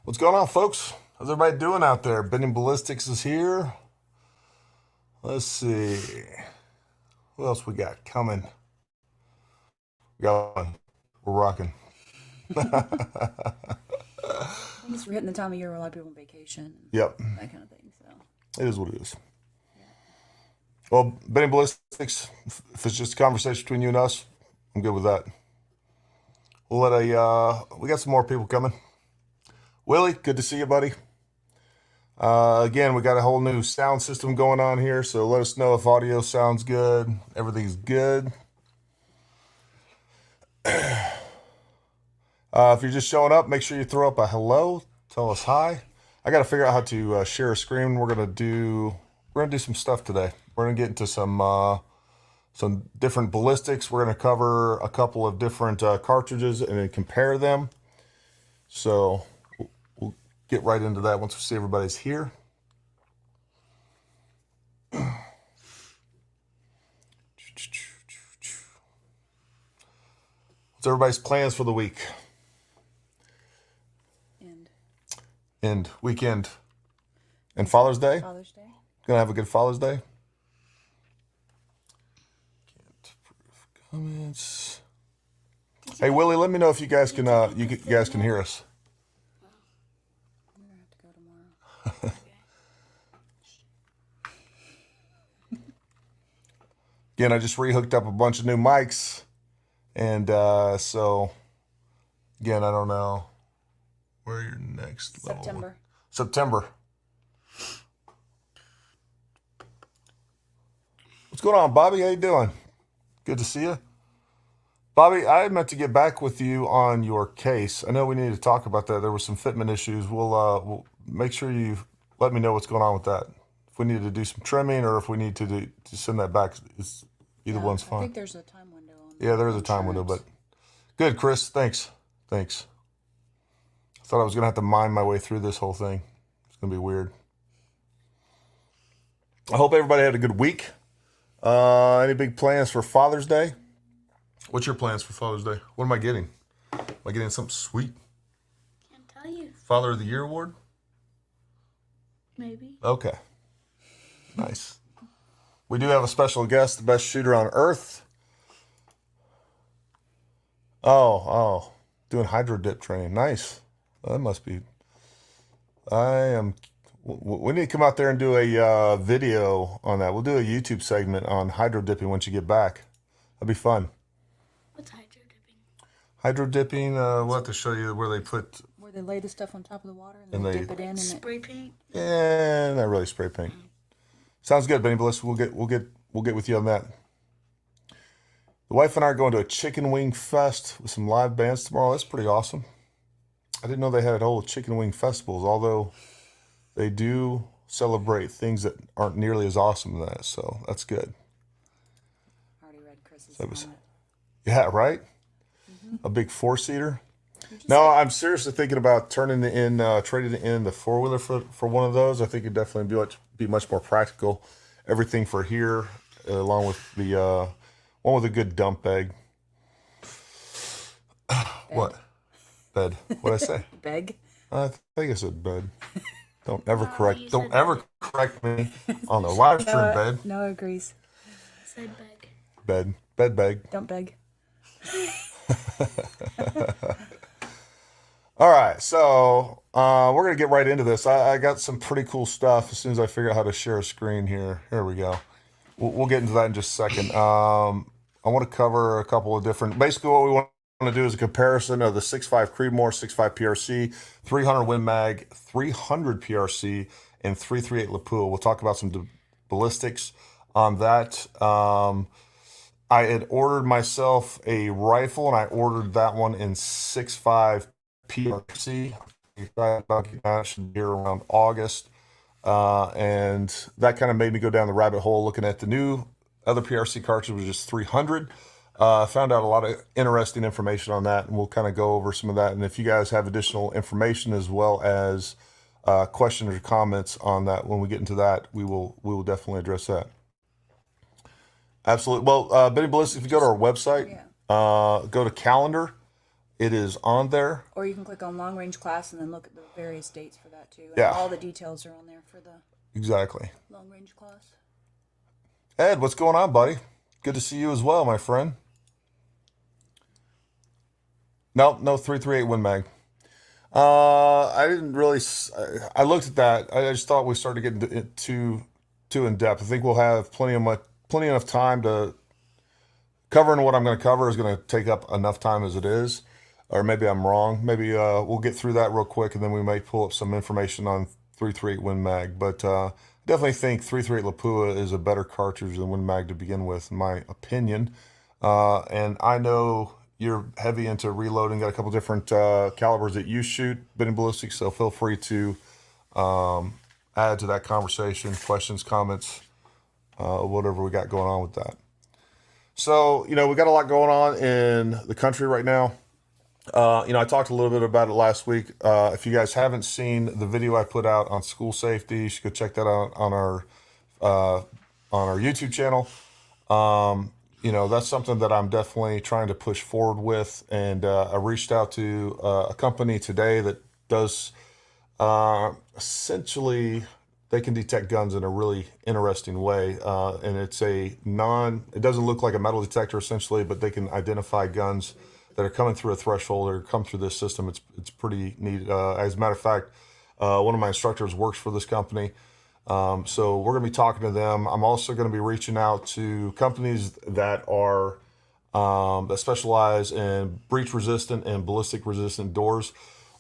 What's going on, folks? How's everybody doing out there? Bending Ballistics is here. Let's see. What else we got coming? We got one. We're rocking. I guess we're hitting the time of year where a lot of people on vacation Yep. and that kind of thing. So It is what it is. Well, Bending Ballistics, if it's just a conversation between you and us, I'm good with that. We got some more people coming. Willie, good to see you, buddy. Again, we got a whole new sound system going on here, so let us know if audio sounds good. Everything's good. If you're just showing up, make sure you throw up a hello. Tell us hi. I got to figure out how to share a screen. We're gonna do some stuff today. We're gonna get into some different ballistics. We're gonna cover a couple of different cartridges and then compare them. So we'll get right into that once we see everybody's here. What's everybody's plans for the week? And weekend. And Father's Day? Father's Day. Gonna have a good Father's Day? Can't approve comments. Hey Willie, let me know if you guys can you guys can hear us. I'm gonna have to go tomorrow. Again, I just rehooked up a bunch of new mics. And so again, I don't know where your next level. September. What's going on, Bobby? How you doing? Good to see you. Bobby, I meant to get back with you on your case. I know we need to talk about that. There were some fitment issues. We'll make sure you let me know what's going on with that. If we need to do some trimming or if we need to send that back, it's either one's fine. I think there's a time window on Yeah, there is a time window, but good, Chris. Thanks. I thought I was gonna have to mine my way through this whole thing. It's gonna be weird. I hope everybody had a good week. Any big plans for Father's Day? What's your plans for Father's Day? What am I getting? Am I getting something sweet? Can't tell you. Father of the Year award? Maybe. Okay. Nice. We do have a special guest, the best shooter on earth. Oh, doing hydro dip training. Nice. That must be. We need to come out there and do a video on that. We'll do a YouTube segment on hydro dipping once you get back. That'd be fun. What's hydro dipping? Hydro dipping, we'll have to show you where they lay the stuff on top of the water and And then they- dip it in and Spray paint? yeah, not really spray paint. Sounds good, Benny Bliss. We'll get with you on that. The wife and I are going to a chicken wing fest with some live bands tomorrow. That's pretty awesome. I didn't know they had whole chicken wing festivals, although they do celebrate things that aren't nearly as awesome as that. So that's good. I already read Chris's That was- comment. Yeah, right? A big four-seater. No, I'm seriously thinking about trading in the four-wheeler for one of those. I think it'd definitely be much more practical. Everything for here, along with the one with a good dump bag. What? Bed. What'd I say? Beg. I think I said bed. Don't ever you Don't said ever correct me on the live stream. Bed. Noah agrees. Said bag. Bed bag. Don't beg. All right, so we're gonna get right into this. I got some pretty cool stuff. As soon as I figure out how to share a screen here, here we go. We'll get into that in just a second. I want to cover a couple of different. Basically, what we want to do is a comparison of the 6.5 Creedmoor, 6.5 PRC, 300 Win Mag, 300 PRC, and 338 Lapua. We'll talk about some ballistics on that. I had ordered myself a rifle, and I ordered that one in 6.5 PRC. That should be around August. And that kind of made me go down the rabbit hole looking at the new other PRC cartridge, which is 300. Found out a lot of interesting information on that, and we'll kind of go over some of that. And if you guys have additional information as well as questions or comments on that, when we get into that, we will definitely address that. Absolutely. Well, Benny Ballistics, if you go to our website, go to calendar, It is on there. Or you can click on long range class and then look at the various dates for that too. And Yeah. all the details are on there for the Exactly. long range class. Ed, what's going on, buddy? Good to see you as well, my friend. No, no 338 Win Mag. I didn't really. I looked at that. I just thought we started getting too in depth. I think we'll have plenty enough time to covering what I'm going to cover is going to take up enough time as it is, or maybe I'm wrong. Maybe we'll get through that real quick, and then we may pull up some information on 338 Win Mag. But definitely think 338 Lapua is a better cartridge than Win Mag to begin with, in my opinion. And I know you're heavy into reloading. Got a couple different calibers that you shoot, bending ballistics. So feel free to add to that conversation, questions, comments, whatever we got going on with that. So, we got a lot going on in the country right now. I talked a little bit about it last week. If you guys haven't seen the video I put out on school safety, you should go check that out on our YouTube channel. That's something that I'm definitely trying to push forward with. And I reached out to a company today that does essentially they can detect guns in a really interesting way. And it doesn't look like a metal detector essentially, but they can identify guns that are coming through a threshold or come through this system. It's pretty neat. As a matter of fact, one of my instructors works for this company. So we're going to be talking to them. I'm also going to be reaching out to companies that are that specialize in breach resistant and ballistic resistant doors.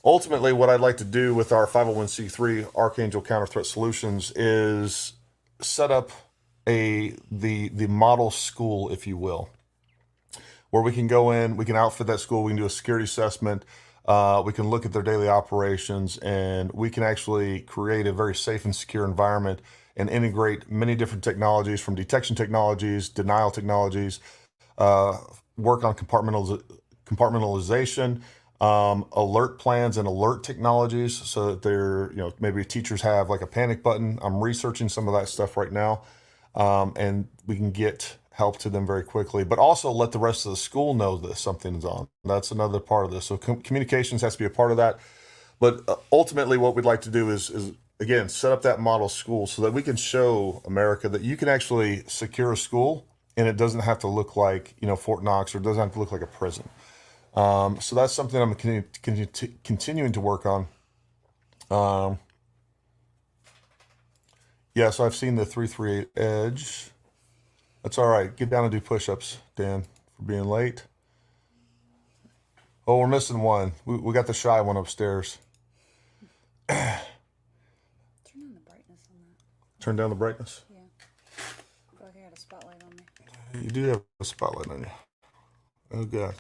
Ultimately, what I'd like to do with our 501c3 Archangel Counter Threat Solutions is set up the model school, if you will, where we can go in, we can outfit that school, we can do a security assessment, we can look at their daily operations, and we can actually create a very safe and secure environment and integrate many different technologies from detection technologies, denial technologies, work on compartmentalization, alert plans and alert technologies so that maybe teachers have like a panic button. I'm researching some of that stuff right now. And we can get help to them very quickly, but also let the rest of the school know that something is on. That's another part of this. So communications has to be a part of that. But ultimately what we'd like to do is again, set up that model school so that we can show America that you can actually secure a school and it doesn't have to look like, Fort Knox, or it doesn't have to look like a prison. So that's something I'm continuing to work on. So I've seen the 338 Edge. That's all right. Get down and do push-ups, Dan, for being late. Oh, we're missing one. We got the shy one upstairs. Turn on the brightness on that. Turn down the brightness. Yeah. I feel like I got a spotlight on me. You do have a spotlight on you. Oh, God.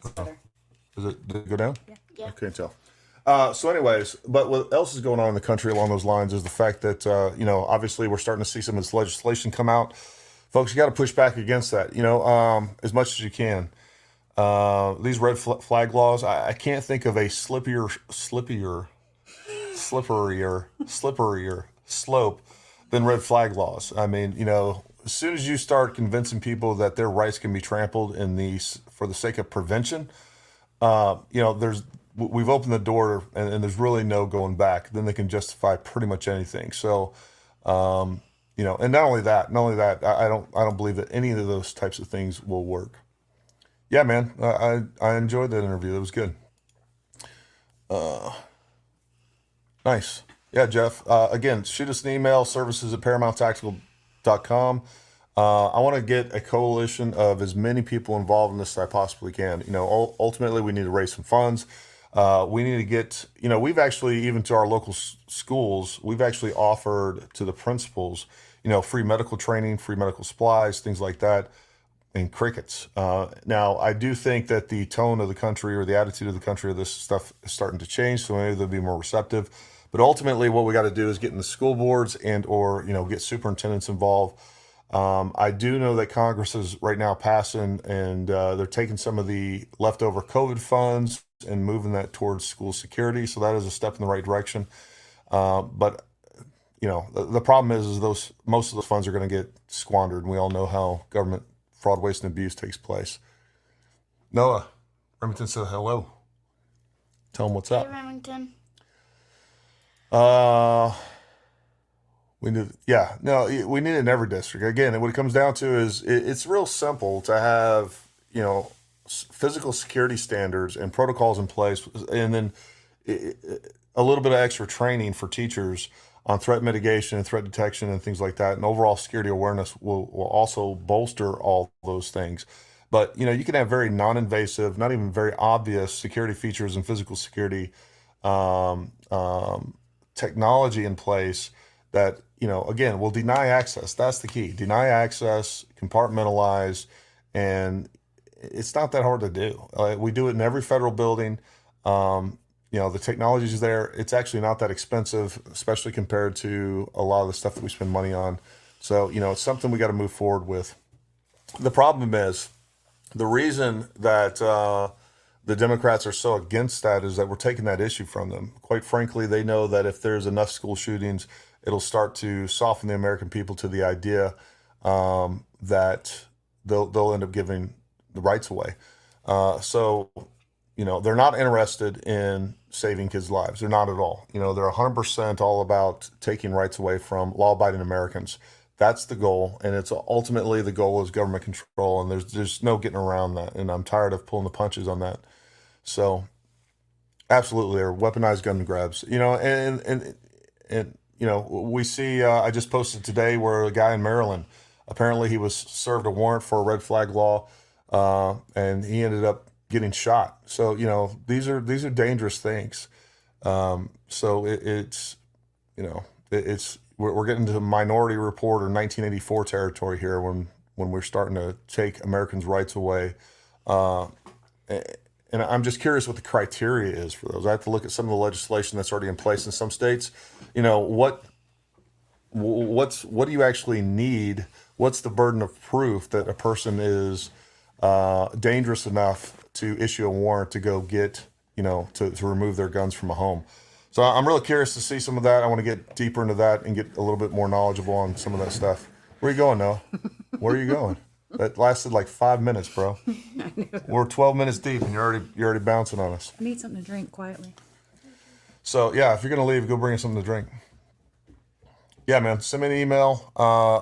That's better. Did it go down? Yeah. I can't tell. So anyways, but what else is going on in the country along those lines is the fact that, obviously we're starting to see some of this legislation come out. Folks, you got to push back against that, as much as you can. These red flag laws, I can't think of a slipperier slope than red flag laws. I mean, as soon as you start convincing people that their rights can be trampled in these for the sake of prevention, we've opened the door and there's really no going back. Then they can justify pretty much anything. So, and not only that, I don't believe that any of those types of things will work. Yeah, man, I enjoyed that interview. That was good. Nice. Yeah, Jeff. Again, shoot us an email, services@paramountTactical.com. I want to get a coalition of as many people involved in this as I possibly can. Ultimately, we need to raise some funds. We need to get, we've actually, even to our local schools, we've actually offered to the principals, free medical training, free medical supplies, things like that, and crickets. Now, I do think that the tone of the country or the attitude of the country of this stuff is starting to change, so maybe they'll be more receptive. But ultimately, what we got to do is get in the school boards or get superintendents involved. I do know that Congress is right now passing, and they're taking some of the leftover COVID funds and moving that towards school security. So that is a step in the right direction. But the problem is most of those funds are going to get squandered, and we all know how government fraud, waste, and abuse takes place. Noah, Remington said hello. Tell him what's Hey, up. Remington. Uh, we need, yeah, no, we need it in every district. Again, what it comes down to is it's real simple to have, physical security standards and protocols in place, and then a little bit of extra training for teachers on threat mitigation and threat detection and things like that. And overall security awareness will also bolster all those things. But you can have very non-invasive, not even very obvious security features and physical security um, um, technology in place that again will deny access. That's the key. Deny access, compartmentalize, and it's not that hard to do. We do it in every federal building. The technology is there. It's actually not that expensive, especially compared to a lot of the stuff that we spend money on. So, it's something we got to move forward with. The problem is the reason that the Democrats are so against that is that we're taking that issue from them. Quite frankly, they know that if there's enough school shootings, it'll start to soften the American people to the idea that they'll end up giving the rights away. So, they're not interested in saving kids' lives. They're not at all. They're 100% all about taking rights away from law-abiding Americans. That's the goal, and it's ultimately the goal is government control, and there's no getting around that. And I'm tired of pulling the punches on that. So, absolutely, they're weaponized gun grabs. We see. I just posted today where a guy in Maryland, apparently he was served a warrant for a red flag law, and he ended up getting shot. So these are dangerous things. It's we're getting to Minority Report or 1984 territory here when we're starting to take Americans' rights away. And I'm just curious what the criteria is for those. I have to look at some of the legislation that's already in place in some states. What do you actually need? What's the burden of proof that a person is dangerous enough to issue a warrant to go get, to remove their guns from a home? So I'm really curious to see some of that. I want to get deeper into that and get a little bit more knowledgeable on some of that stuff. Where are you going, Noah? Where are you going? That lasted like 5 minutes, bro. We're 12 minutes deep and you're already bouncing on us. I need something to drink quietly. So yeah, if you're gonna leave, go bring us something to drink. Yeah, man, send me an email.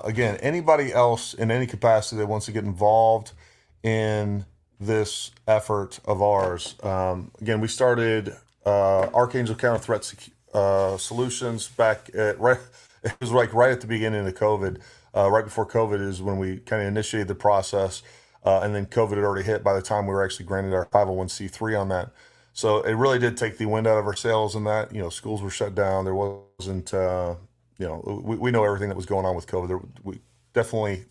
Again, anybody else in any capacity that wants to get involved in this effort of ours. Again, we started Archangel Counter Threat Solutions back at it was like right at the beginning of COVID. Right before COVID is when we kind of initiated the process, and then COVID had already hit by the time we were actually granted our 501c3 on that. So it really did take the wind out of our sails in that, schools were shut down. There wasn't, we know everything that was going on with COVID. We definitely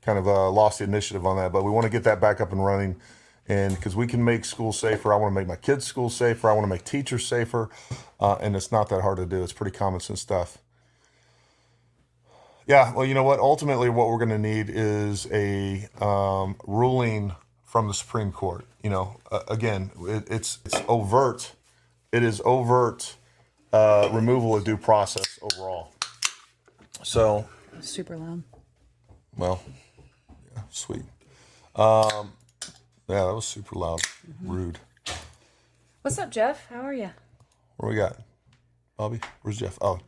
kind of lost the initiative on that, but we want to get that back up and running. And because we can make schools safer, I want to make my kids' schools safer. I want to make teachers safer. And it's not that hard to do. It's pretty common sense stuff. Yeah, well, you know what? Ultimately, what we're going to need is a ruling from the Supreme Court. Again, it's overt. It is overt removal of due process overall. So, Super loud. well, yeah, sweet. Yeah, that was super loud. Rude. What's up, Jeff? How are you? What do we got? Bobby? Where's Jeff? Oh,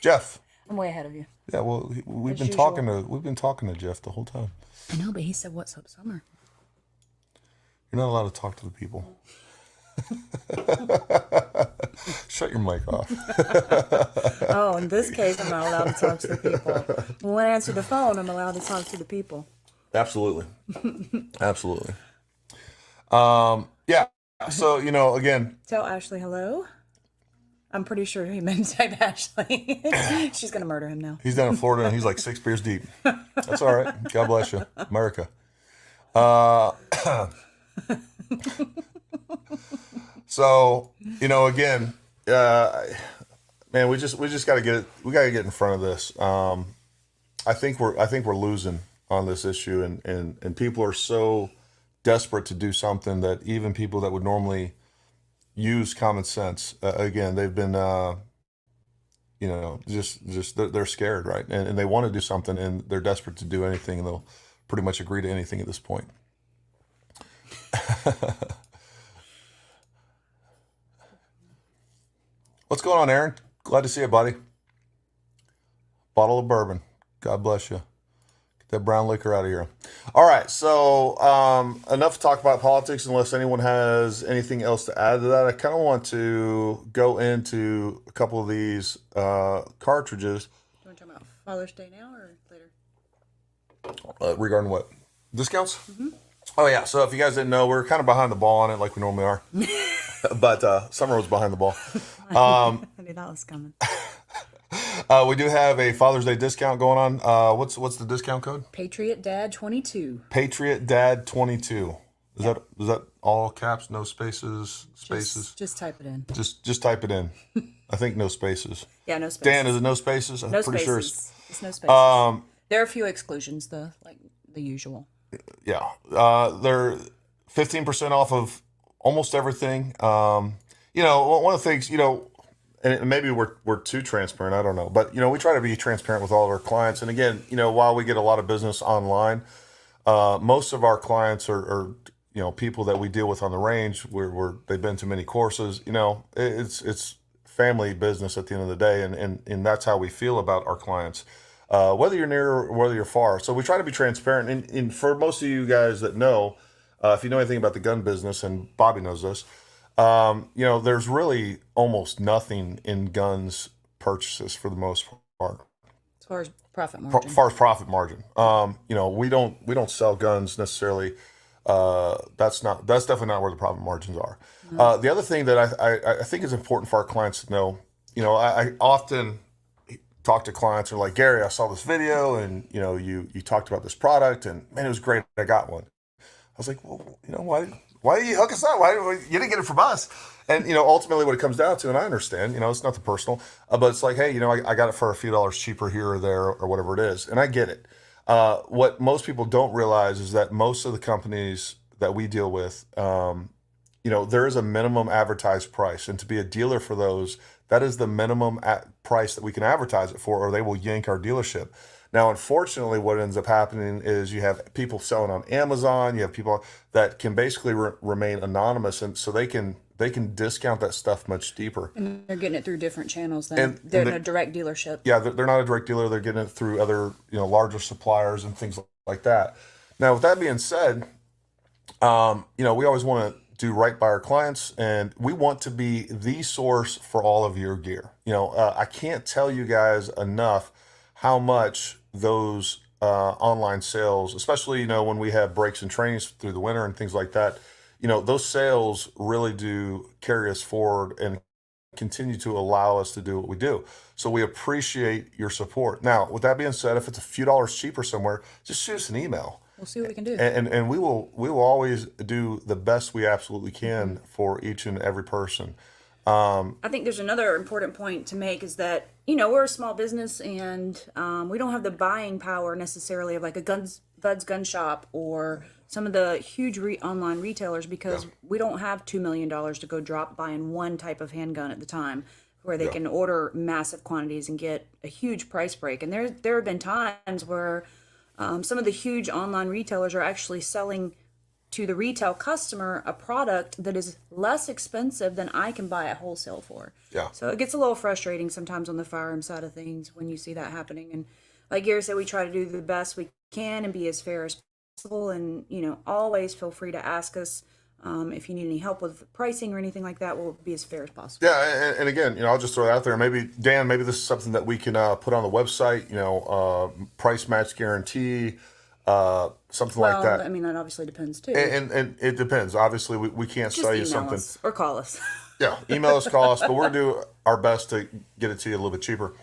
Jeff. I'm way ahead of you. Yeah, well, we've As been usual. talking to Jeff the whole time. I know, but he said, "What's up, Summer?" You're not allowed to talk to the people. Shut your mic off. Oh, in this case, I'm not allowed to talk to the people. When I answer the phone, I'm allowed to talk to the people. Absolutely. Absolutely. Yeah. So, again, Tell Ashley hello. I'm pretty sure he meant to type Ashley. She's gonna murder him now. he's down in Florida and he's like 6 beers deep. That's all right. God bless you, America. So, again, man, we just got to get it. We got to get in front of this. I think we're losing on this issue, and people are so desperate to do something that even people that would normally use common sense, again, they've been, they're scared, right? And they want to do something, and they're desperate to do anything, and they'll pretty much agree to anything at this point. What's going on, Aaron? Glad to see you, buddy. Bottle of bourbon. God bless you. Get that brown liquor out of here. All right, so enough to talk about politics unless anyone has anything else to add to that. I kind of want to go into a couple of these cartridges. Do you want to talk about Father's Day now or later? Regarding what? Discounts? Oh, yeah. So if you guys didn't know, we're kind of behind the ball on it like we normally are. But Summer was behind the ball. I knew that was coming. We do have a Father's Day discount going on. What's the discount code? Patriot Dad 22. Patriot Dad 22. Is that all caps, no spaces, spaces? Just type it in. Just type it in. I think no spaces. Yeah, no spaces. Dan, is it no spaces? I'm no pretty spaces. sure It's no spaces. There are a few exclusions, though, like the usual. yeah. They're 15% off of almost everything. One of the things, and maybe we're too transparent, I don't know, but we try to be transparent with all of our clients. And again, while we get a lot of business online, most of our clients are people that we deal with on the range where they've been to many courses. It's family business at the end of the day, and that's how we feel about our clients, whether you're near or whether you're far. So we try to be transparent. And for most of you guys that know, if you know anything about the gun business, and Bobby knows this, there's really almost nothing in guns purchases for the most part. As far as profit margin. As far as profit margin, we don't sell guns necessarily. That's definitely not where the profit margins are. The other thing that I think is important for our clients to know, I often talk to clients who are like, Gary, I saw this video and you talked about this product and man, it was great. I got one. I was like, well, why did you hook us up? You didn't get it from us. And, ultimately what it comes down to, and I understand, it's nothing personal, but it's like, hey, I got it for a few dollars cheaper here or there or whatever it is. And I get it. What most people don't realize is that most of the companies that we deal with, there is a minimum advertised price. And to be a dealer for those, that is the minimum price that we can advertise it for, or they will yank our dealership. Now, unfortunately, what ends up happening is you have people selling on Amazon. You have people that can basically remain anonymous, and so they can discount that stuff much deeper. And they're getting it through different channels. They're in a direct dealership. Yeah, they're not a direct dealer. They're getting it through other larger suppliers and things like that. Now, with that being said, we always want to do right by our clients, and we want to be the source for all of your gear. I can't tell you guys enough how much those online sales, especially when we have breaks and trainings through the winter and things like that, those sales really do carry us forward and continue to allow us to do what we do. So we appreciate your support. Now, with that being said, if it's a few dollars cheaper somewhere, just shoot us an email. We'll see what we can do. And we will always do the best we absolutely can for each and every person. I think there's another important point to make is that, we're a small business and we don't have the buying power necessarily of like a Bud's gun shop or some of the huge online retailers because we don't have $2 million to go drop buying one type of handgun at the time where they can order massive quantities and get a huge price break. And there have been times where some of the huge online retailers are actually selling to the retail customer a product that is less expensive than I can buy at wholesale for. Yeah. So it gets a little frustrating sometimes on the firearm side of things when you see that happening. And like Gary said, we try to do the best we can and be as fair as possible. And, always feel free to ask us if you need any help with pricing or anything like that. We'll be as fair as possible. Yeah, and again, I'll just throw it out there. Maybe, Dan, maybe this is something that we can put on the website, price match guarantee, something like that. I mean, that obviously depends too. And it depends. Obviously, we can't Just sell you email something. us or call us. Yeah, email us, call us, but we're going to do our best to get it to you a little bit cheaper.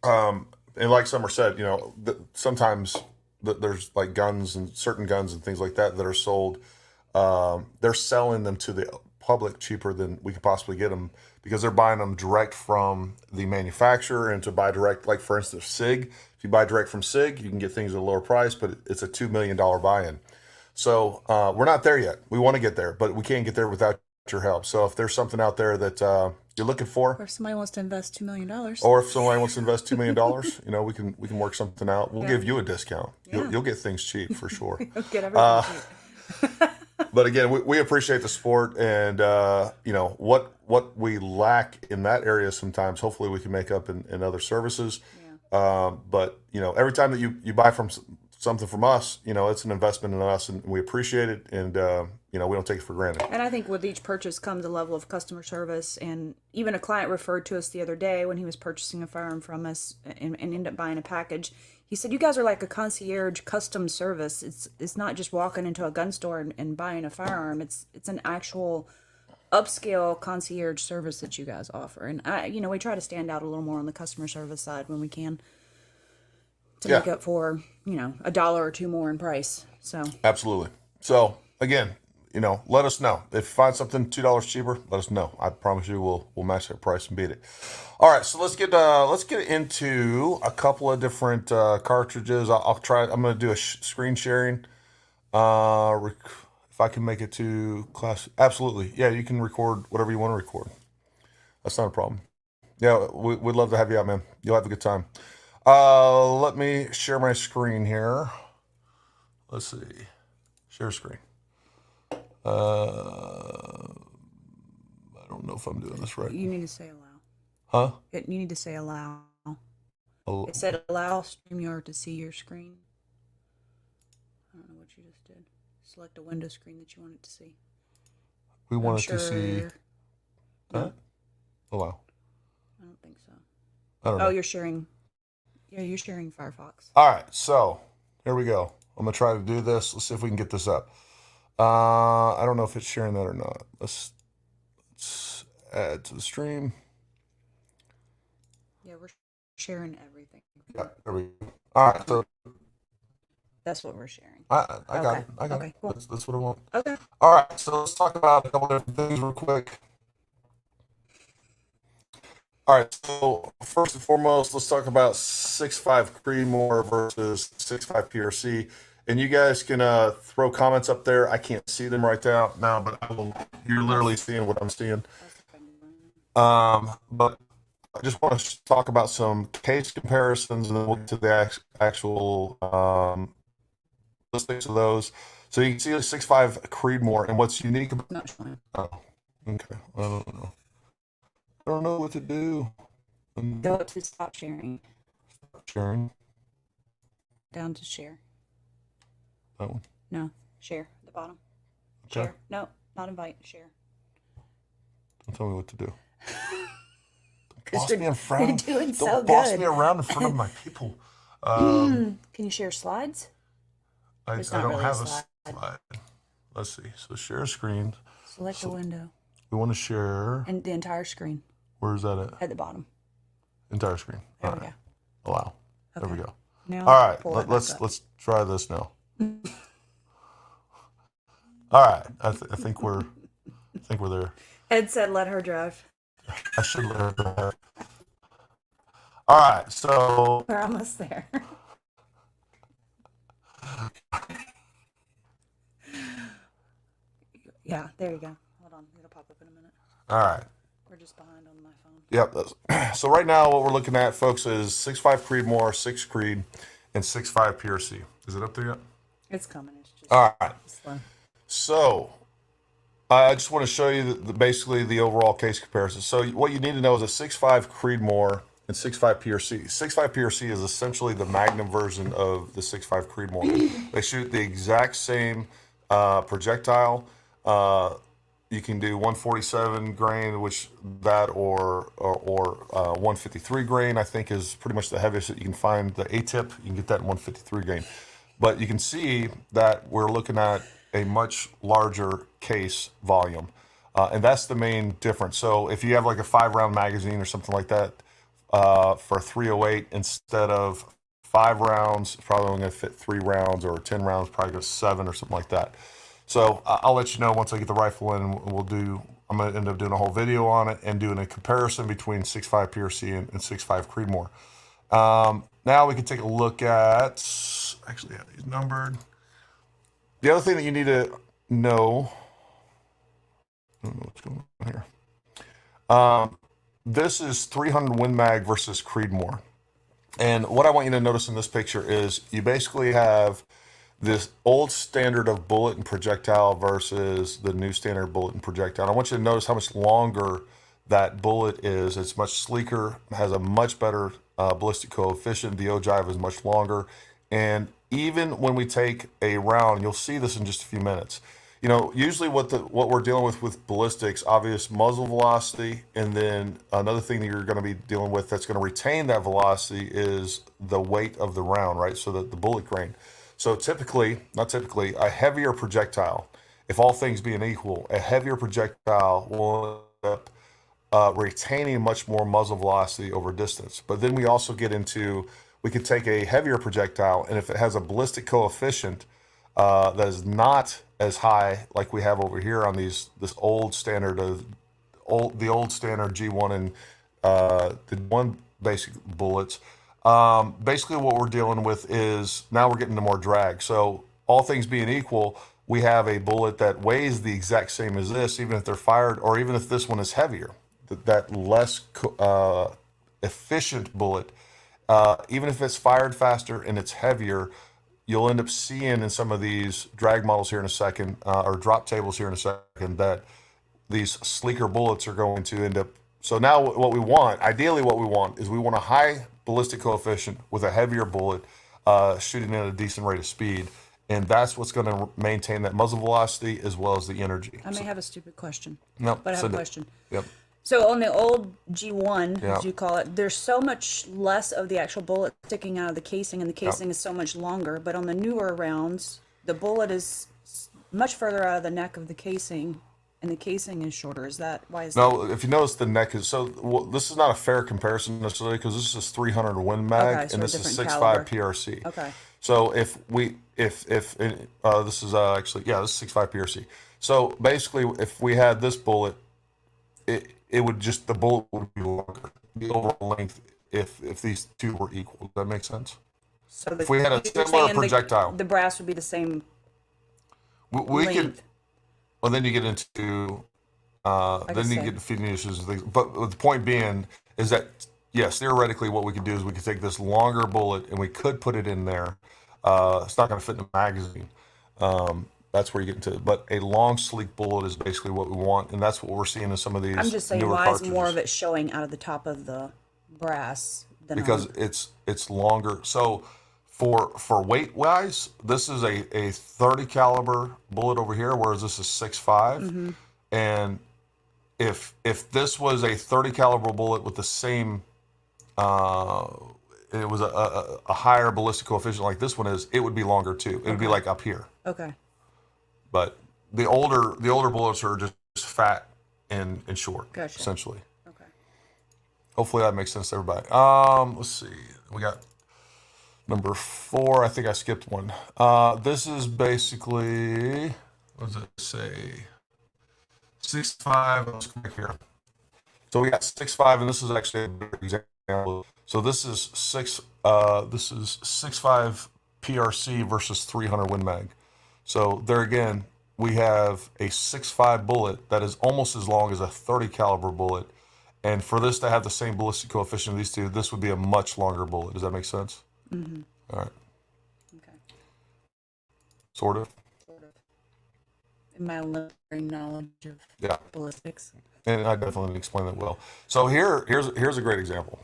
And like Summer said, sometimes there's like guns and certain guns and things like that are sold. They're selling them to the public cheaper than we could possibly get them because they're buying them direct from the manufacturer. And to buy direct, like for instance, SIG, if you buy direct from SIG, you can get things at a lower price, but it's a $2 million buy-in. So we're not there yet. We want to get there, but we can't get there without your help. So if there's something out there that you're looking for, or if somebody wants to invest $2 million, or if somebody wants to invest $2 million, we can work something out. We'll give you a discount. Yeah. You'll get things cheap for sure. Get everything cheap. But again, we appreciate the support, and you know what we lack in that area sometimes. Hopefully, we can make up in other services. But you know, every time that you buy from something from us, you know, it's an investment in us, and we appreciate it, and you know, we don't take it for granted. And I think with each purchase comes a level of customer service. And even a client referred to us the other day when he was purchasing a firearm from us and ended up buying a package. He said, "You guys are like a concierge custom service. It's not just walking into a gun store and buying a firearm. It's an actual upscale concierge service that you guys offer." And you know, we try to stand out a little more on the customer service side when we can to make up for, you know, $1 or $2 more in price. So Absolutely. So again, you know, let us know if you find something $2 cheaper. Let us know. I promise you, we'll match that price and beat it. All right, so let's get into a couple of different cartridges. I'll try. I'm going to do a screen sharing. If I can make it to class, absolutely. Yeah, you can record whatever you want to record. That's not a problem. Yeah, we'd love to have you out, man. You'll have a good time. Let me share my screen here. Let's see. Share screen. I don't know if I'm doing this right. you need to say allow. Huh? You need to say allow. Oh, It said allow StreamYard to see your screen. I don't know what you just did. Select a window screen that you want it to see. we I'm wanted to see sure- that. Allow. I don't think so. I don't Oh, know. you're sharing. Yeah, you're sharing Firefox. All right, so here we go. I'm gonna try to do this. Let's see if we can get this up. I don't know if it's sharing that or not. Let's add to the stream. Yeah, we're sharing everything. Yeah, there we go. All right, so That's what we're sharing. I got Okay. it. I got Okay, it. cool. That's what I want. Okay. All right, so let's talk about a couple different things real quick. All right, so first and foremost, let's talk about 6.5 Creedmoor versus 6.5 PRC. And you guys can throw comments up there. I can't see them right now, but you're literally seeing what I'm seeing. But I just want to talk about some case comparisons, and then we'll get to the actual ballistics of those. So you can see a 6.5 Creedmoor, and what's unique about Not showing. oh, okay, I don't know. I don't know what to do. Go to stop sharing. Sharing Down to share. that one. No, share at the bottom. Okay. Share. No, not invite. Share. Don't tell me what to do. Don't 'Cause boss you're- me in front. you're doing Don't so boss good. me around in front of my people. Can you share slides? I It's don't not really a have a slide. slide. Let's see. So share screen. Select a window We want to share. and the entire screen Where's that at? at the bottom. Entire screen. There All we right. go. Allow. There we Okay. go. Now All right. pull it back Let's up. try this now. All right. I think we're there. Ed said, "Let her drive." I should let her drive. All right. So We're almost there. Yeah, there you go. Hold on, it'll pop up in a minute. all right. We're just behind on my phone. Yep. So right now, what we're looking at, folks, is 6.5 Creedmoor, 6 Creed, and 6.5 PRC. Is it up there yet? It's coming. It's just All right. slow. So I just want to show you basically the overall case comparison. So what you need to know is a 6.5 Creedmoor and 6.5 PRC. 6.5 PRC is essentially the Magnum version of the 6.5 Creedmoor. They shoot the exact same projectile. You can do 147 grain, which that or 153 grain, I think, is pretty much the heaviest that you can find. The A-tip, you can get that in 153 grain. But you can see that we're looking at a much larger case volume. And that's the main difference. So if you have like a 5-round magazine or something like that for 308, instead of 5 rounds, it's probably only going to fit 3 rounds, or 10 rounds, probably go 7 or something like that. So I'll let you know once I get the rifle in, and I'm going to end up doing a whole video on it and doing a comparison between 6.5 PRC and 6.5 Creedmoor. Now we can take a look at, actually, have these numbered. The other thing that you need to know, I don't know what's going on here. This is 300 Win Mag versus Creedmoor. And what I want you to notice in this picture is you basically have this old standard of bullet and projectile versus the new standard bullet and projectile. I want you to notice how much longer that bullet is. It's much sleeker, has a much better ballistic coefficient. The ogive is much longer. And even when we take a round, you'll see this in just a few minutes. You know, usually what we're dealing with ballistics, obvious muzzle velocity, and then another thing that you're going to be dealing with that's going to retain that velocity is the weight of the round, right? So that the bullet grain. So typically, not typically, a heavier projectile, if all things being equal, a heavier projectile will end up retaining much more muzzle velocity over distance. But then we also get into, we could take a heavier projectile, and if it has a ballistic coefficient that is not as high like we have over here on this old standard of the old standard G1 and the one basic bullets. Basically what we're dealing with is now we're getting to more drag. So all things being equal, we have a bullet that weighs the exact same as this, even if they're fired, or even if this one is heavier. That less efficient bullet, even if it's fired faster and it's heavier, you'll end up seeing in some of these drag models here in a second, or drop tables here in a second, that these sleeker bullets are going to end up. So now what we want, ideally what we want, is we want a high ballistic coefficient with a heavier bullet shooting at a decent rate of speed. And that's what's going to maintain that muzzle velocity as well as the energy. I may have a stupid question. No, But I have a question. Yep. So on the old G1, Yeah. as you call it, there's so much less of the actual bullet sticking out of the casing, and the casing is so much longer. But on the newer rounds, the bullet is much further out of the neck of the casing, and the casing is shorter. Is that why? Is No, if you notice, the neck is so. Well, this is not a fair comparison necessarily because this is 300 Win Mag Okay, so and a this is different 6.5 caliber. PRC. Okay. So if this is actually, yeah, this is 6.5 PRC. So basically, if we had this bullet, it would just, the bullet would be longer. The overall length, if these two were equal. Does that make sense? So If we had a you're similar saying projectile, the brass would be the same we could. length. Well, then you get into then you say. get to feeding issues and things. But the point being is that yes, theoretically, what we could do is we could take this longer bullet and we could put it in there. It's not going to fit in the magazine. That's where you get into it. But a long, sleek bullet is basically what we want, and that's what we're seeing in some of these I'm just saying, newer why is more cartridges. of it showing out of the top of the brass than Because on, it's longer. So for weight wise, this is a 30 caliber bullet over here, whereas this is 6.5. And if this was a 30 caliber bullet with the same it was a higher ballistic coefficient like this one is, it would be longer too. It would be like up here. okay. But the older bullets are just fat and short, Gotcha. essentially. Okay. Hopefully that makes sense to everybody. Let's see. We got number 4. I think I skipped one. This is basically, what does it say? 6.5. Let's go back here. So we got 6.5, and this is actually a better example. So this is 6.5 PRC versus 300 Win Mag. So there again, we have a 6.5 bullet that is almost as long as a 30 caliber bullet. And for this to have the same ballistic coefficient of these two, this would be a much longer bullet. Does that make sense? Mm-hmm. All right. Okay. Sort of. Sort of. In my limited knowledge of Yeah. ballistics. And I definitely explain that well. So here's a great example.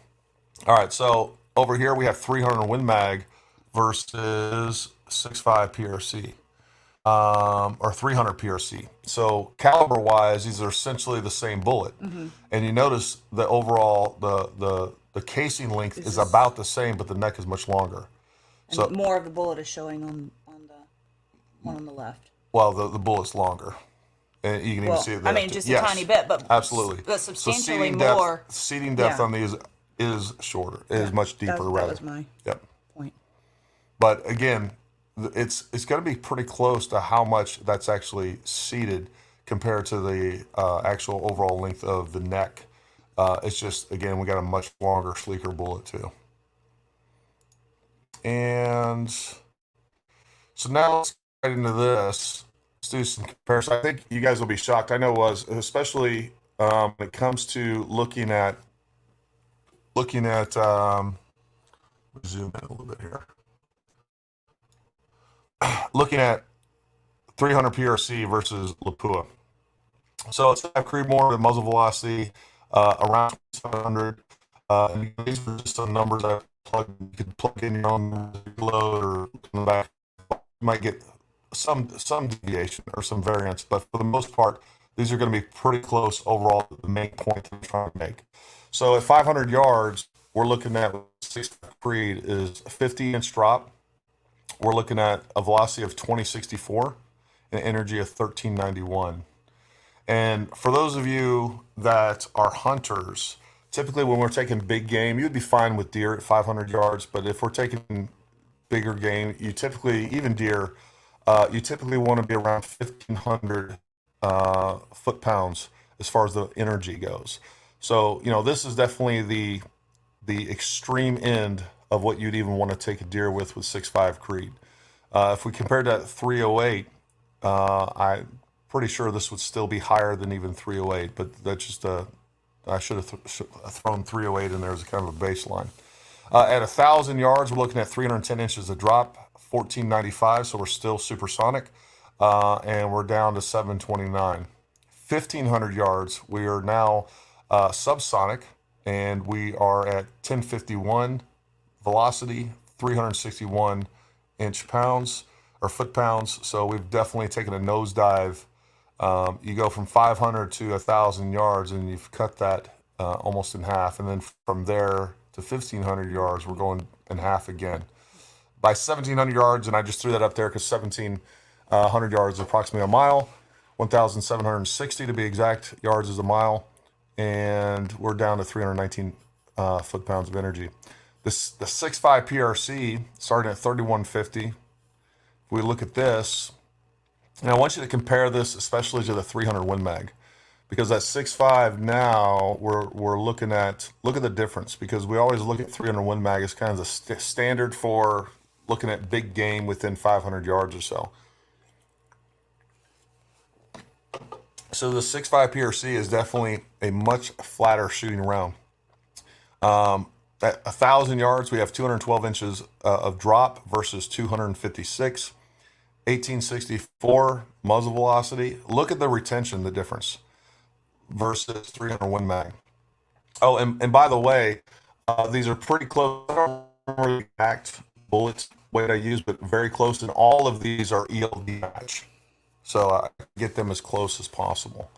All right, so over here we have 300 Win Mag versus 6.5 PRC, or 300 PRC. So caliber wise, these are essentially the same bullet. And you notice the overall the casing length is about the same, but the neck is much longer. And So more of the bullet is showing on the one on the left. well, the bullet's longer. And you can even Well, see it I there. mean, just Yes, a tiny bit, but absolutely. but So substantially seating more. depth, seating depth Yeah. on these is shorter. It is much deeper, That rather. was my Yep. point. But again, it's going to be pretty close to how much that's actually seated compared to the actual overall length of the neck. It's just, again, we got a much longer, sleeker bullet too. And so now let's get into this. Let's do some comparison. I think you guys will be shocked. I know it was, especially when it comes to looking at zoom in a little bit here. looking at 300 PRC versus Lapua. So it's 5 Creed more, the muzzle velocity around 700. And these are just some numbers I you can plug in your own load or in the back. You might get some deviation or some variance, but for the most part, these are going to be pretty close overall to the main point that I'm trying to make. So at 500 yards, we're looking at 6 Creed is a 50-inch drop. We're looking at a velocity of 2064 and energy of 1391. And for those of you that are hunters, typically when we're taking big game, you'd be fine with deer at 500 yards. But if we're taking bigger game, you typically, even deer, you typically want to be around 1,500 foot-pounds as far as the energy goes. So, this is definitely the extreme end of what you'd even want to take a deer with 6.5 Creed. If we compared that to 308, I'm pretty sure this would still be higher than even 308, but that's just I should have thrown 308 in there as a kind of a baseline. At 1,000 yards, we're looking at 310 inches of drop, 1495, so we're still supersonic, and we're down to 729. 1,500 yards, we are now subsonic, and we are at 1051 velocity, 361 inch pounds or foot pounds. So we've definitely taken a nosedive. You go from 500 to 1,000 yards, and you've cut that almost in half. And then from there to 1,500 yards, we're going in half again. By 1,700 yards, and I just threw that up there because 1,700 yards is approximately a mile. 1,760 to be exact yards is a mile, and we're down to 319 foot-pounds of energy. The 6.5 PRC starting at 3150. If we look at this, and I want you to compare this especially to the 300 Win Mag, because that 6.5 now we're looking at, look at the difference, because we always look at 300 Win Mag as kind of the standard for looking at big game within 500 yards or so. So the 6.5 PRC is definitely a much flatter shooting round. At 1,000 yards, we have 212 inches of drop versus 256. 1864 muzzle velocity. Look at the retention, the difference versus 300 Win Mag. Oh, and by the way, these are pretty close. I don't remember the exact bullets weight I use, but very close. And all of these are ELD match. So I get them as close as possible.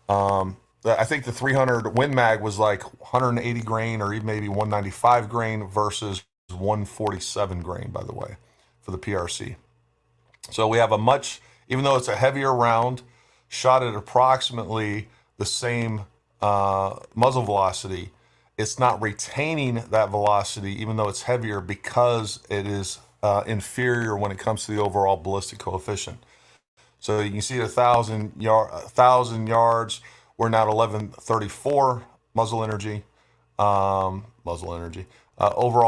I think the 300 Win Mag was like 180 grain or even maybe 195 grain versus 147 grain, by the way, for the PRC. So we have a much, even though it's a heavier round, shot at approximately the same muzzle velocity, it's not retaining that velocity, even though it's heavier, because it is inferior when it comes to the overall ballistic coefficient. So you can see at 1,000 yards, we're now at 1134 muzzle energy, overall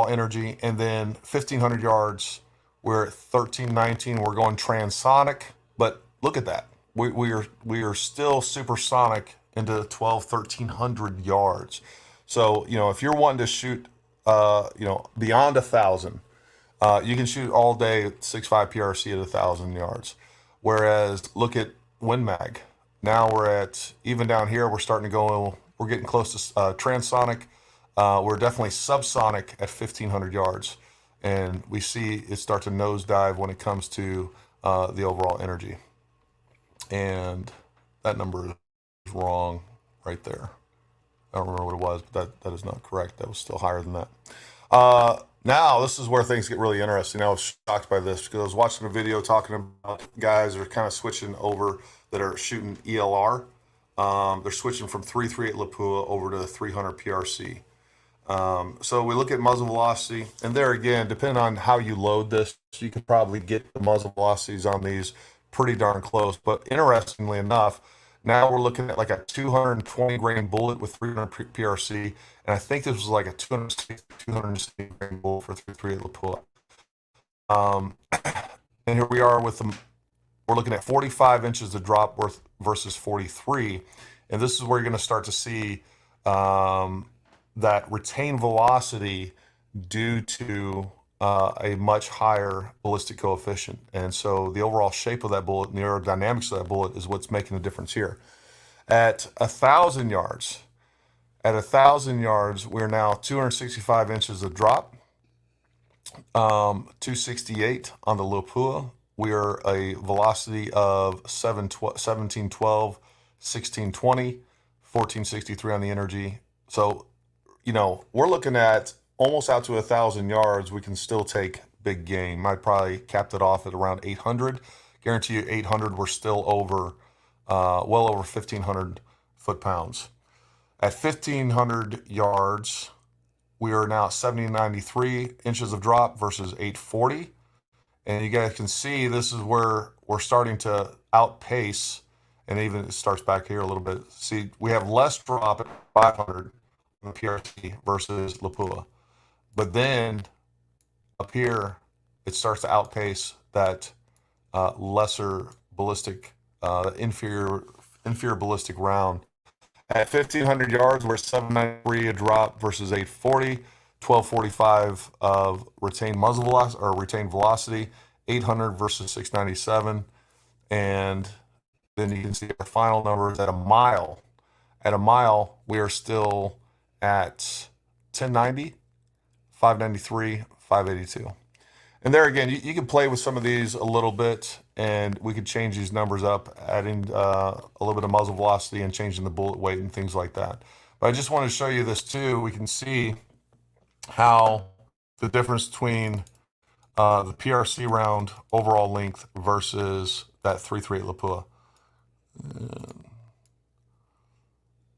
energy, and then 1,500 yards, we're at 1319. We're going transonic, but look at that. We are still supersonic into 1,300 yards. So if you're wanting to shoot, beyond 1,000, you can shoot all day at 6.5 PRC at 1,000 yards. Whereas look at Win Mag. Now we're at, even down here, we're starting to go, we're getting close to transonic. We're definitely subsonic at 1,500 yards. And we see it start to nosedive when it comes to the overall energy. And that number is wrong right there. I don't remember what it was, but that is not correct. That was still higher than that. Now, this is where things get really interesting. I was shocked by this because I was watching a video talking about guys that are kind of switching over that are shooting ELR. They're switching from 338 Lapua over to 300 PRC. So we look at muzzle velocity, and there again, depending on how you load this, you can probably get the muzzle velocities on these pretty darn close. But interestingly enough, now we're looking at like a 220 grain bullet with 300 PRC, and I think this was like a 260 grain bullet for 338 Lapua. And here we are with them. We're looking at 45 inches of drop worth versus 43, and this is where you're going to start to see that retained velocity due to a much higher ballistic coefficient. And so the overall shape of that bullet and the aerodynamics of that bullet is what's making the difference here. At 1,000 yards, we're now 265 inches of drop, 268 on the Lopua. We are a velocity of 1712, 1620, 1463 on the energy. So, we're looking at almost out to 1,000 yards. We can still take big game. I'd probably capped it off at around 800. Guarantee you 800, we're still over, well over 1,500 foot-pounds. At 1,500 yards, we are now 793 inches of drop versus 840. And you guys can see this is where we're starting to outpace, and even it starts back here a little bit. See, we have less drop at 500 on the PRC versus Lapua. But then up here, it starts to outpace that lesser ballistic, inferior ballistic round. At 1,500 yards, we're 793 a drop versus 840, 1245 of retained muzzle velocity or retained velocity, 800 versus 697, and then you can see our final numbers at a mile. At a mile, we are still at 1090, 593, 582. And there again, you can play with some of these a little bit, and we could change these numbers up, adding a little bit of muzzle velocity and changing the bullet weight and things like that. But I just want to show you this too. We can see how the difference between the PRC round overall length versus that 338 Lapua.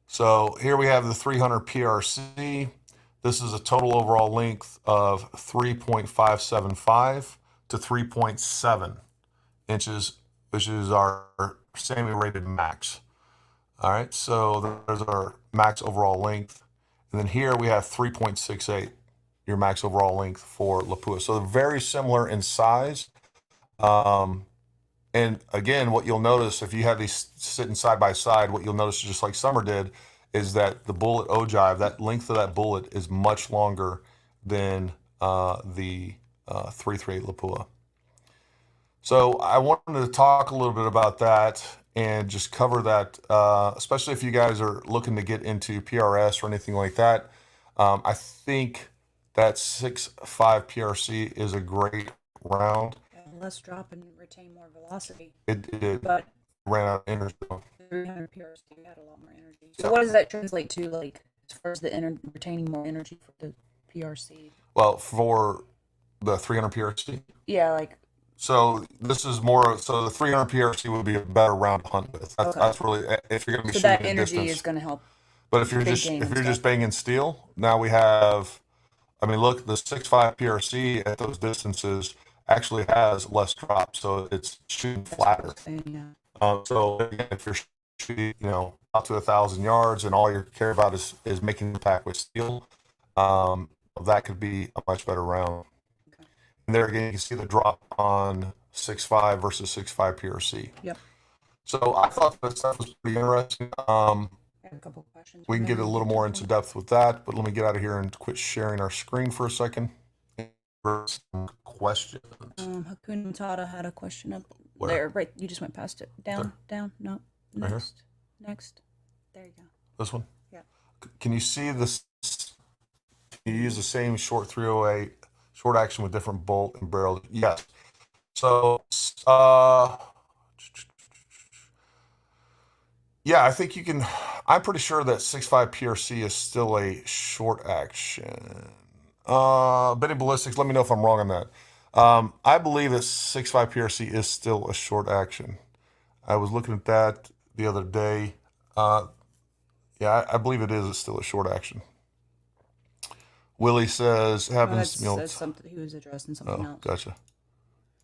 So here we have the 300 PRC. This is a total overall length of 3.575 to 3.7 inches, which is our semi-rated max. All right, so there's our max overall length. And then here we have 3.68, your max overall length for Lapua. So they're very similar in size. And again, what you'll notice if you have these sitting side by side, what you'll notice, just like Summer did, is that the bullet ogive, that length of that bullet is much longer than the 338 Lapua. So I wanted to talk a little bit about that and just cover that, especially if you guys are looking to get into PRS or anything like that. I think that 6.5 PRC is a great round. Less drop and retain more velocity. It But ran out of energy. 300 PRC had a lot more energy. So what does that translate to, like, as far as the retaining more energy for the PRC? Well, for the 300 PRC. Yeah, like. So this is more. So the 300 PRC would be a better round to hunt with. That's really, if you're going to be So that shooting at energy distance. is going to help. But if you're just banging steel, now we have. I mean, look, the 6.5 PRC at those distances actually has less drop, so it's shooting flatter. Yeah. So again, if you're shooting, out to 1,000 yards, and all you care about is making impact with steel, that could be a much better round. Okay. And there again, you can see the drop on 6.5 versus 6.5 PRC. Yep. So I thought that stuff was pretty interesting. I have a couple questions. We can get a little more into depth with that, but let me get out of here and quit sharing our screen for a second. Some questions. Hakuna Matata had a question up Where? there. Right, you just went past it. Down, no, Right here? next. There you go. This one? Yeah. Can you see this? You use the same short 308, short action with different bolt and barrel. Yes. So, yeah, I think you can. I'm pretty sure that 6.5 PRC is still a short action. Benny Ballistics, let me know if I'm wrong on that. I believe that 6.5 PRC is still a short action. I was looking at that the other day. Yeah, I believe it is still a short action. Willie says happens. That's something he was addressing something else. Gotcha.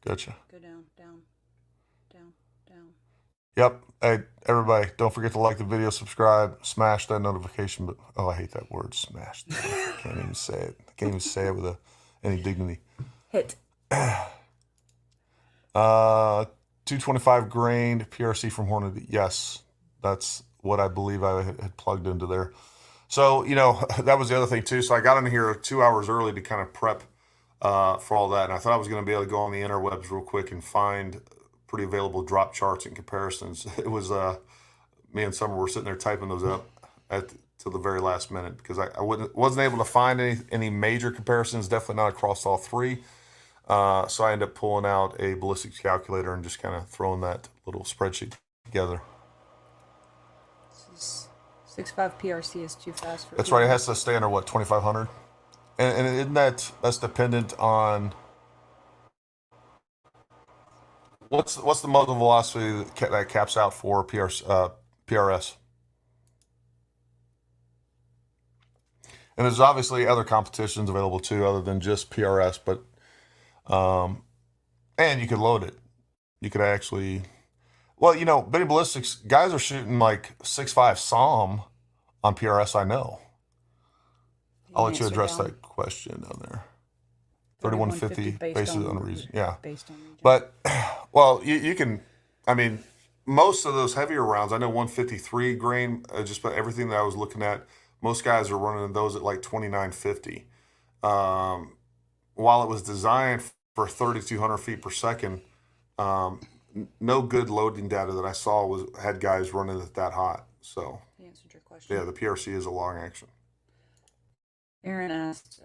Go down. Yep. Hey, everybody, don't forget to like the video, subscribe, smash that notification. But I hate that word, smash. I can't even say it. I can't even say it with any dignity. Hit. 225 grain PRC from Hornady. Yes, that's what I believe I had plugged into there. So, that was the other thing too. So I got in here 2 hours early to kind of prep for all that. And I thought I was going to be able to go on the interwebs real quick and find pretty available drop charts and comparisons. It was me and Summer were sitting there typing those up to the very last minute because I wasn't able to find any major comparisons. Definitely not across all three. So I ended up pulling out a ballistics calculator and just kind of throwing that little spreadsheet together. 6.5 PRC is too fast for. That's right. It has to stay under what, 2,500, and isn't that's dependent on what's the muzzle velocity that caps out for PRS. And there's obviously other competitions available too, other than just PRS. But and you could load it. You could actually, well, Benny Ballistics guys are shooting like 6.5 SOM on PRS. I know. I'll let you address that question down there. 3150 based on the reason. Yeah. Based on region. But, well, you can, I mean, most of those heavier rounds, I know 153 grain, just about everything that I was looking at, most guys are running those at like 2950. While it was designed for 3,200 feet per second, no good loading data that I saw had guys running it that hot. So, He answered your question. yeah, the PRC is a long action. Aaron asked,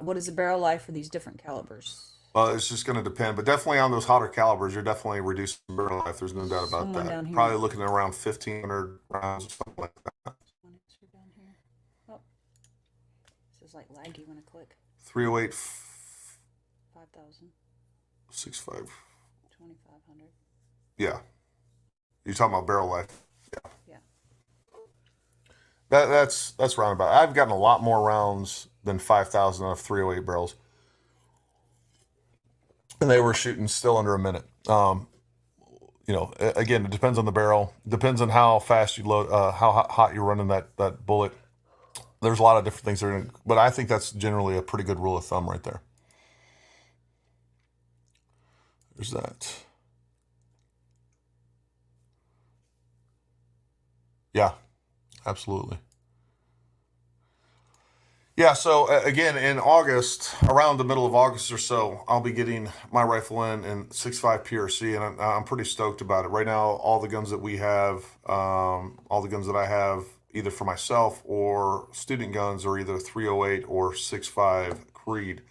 what is the barrel life for these different calibers? Well, it's just going to depend, but definitely on those hotter calibers, you're definitely reducing barrel life. There's no doubt about Someone down that. here. Probably looking at around 1,500 rounds or something like that. One answer down here. Oh, this is like laggy when I click. 308, 5,000, 65. 2,500. Yeah. You're talking about barrel life. Yeah. Yeah. That's roundabout. I've gotten a lot more rounds than 5,000 out of 308 barrels. And they were shooting still under a minute. Again, it depends on the barrel. Depends on how fast you load, how hot you're running that bullet. There's a lot of different things there, but I think that's generally a pretty good rule of thumb right there. There's that. Yeah, absolutely. Yeah, so again, in August, around the middle of August or so, I'll be getting my rifle in 6.5 PRC, and I'm pretty stoked about it. Right now, all the guns that we have, all the guns that I have, either for myself or student guns, are either 308 or 6.5 Creed.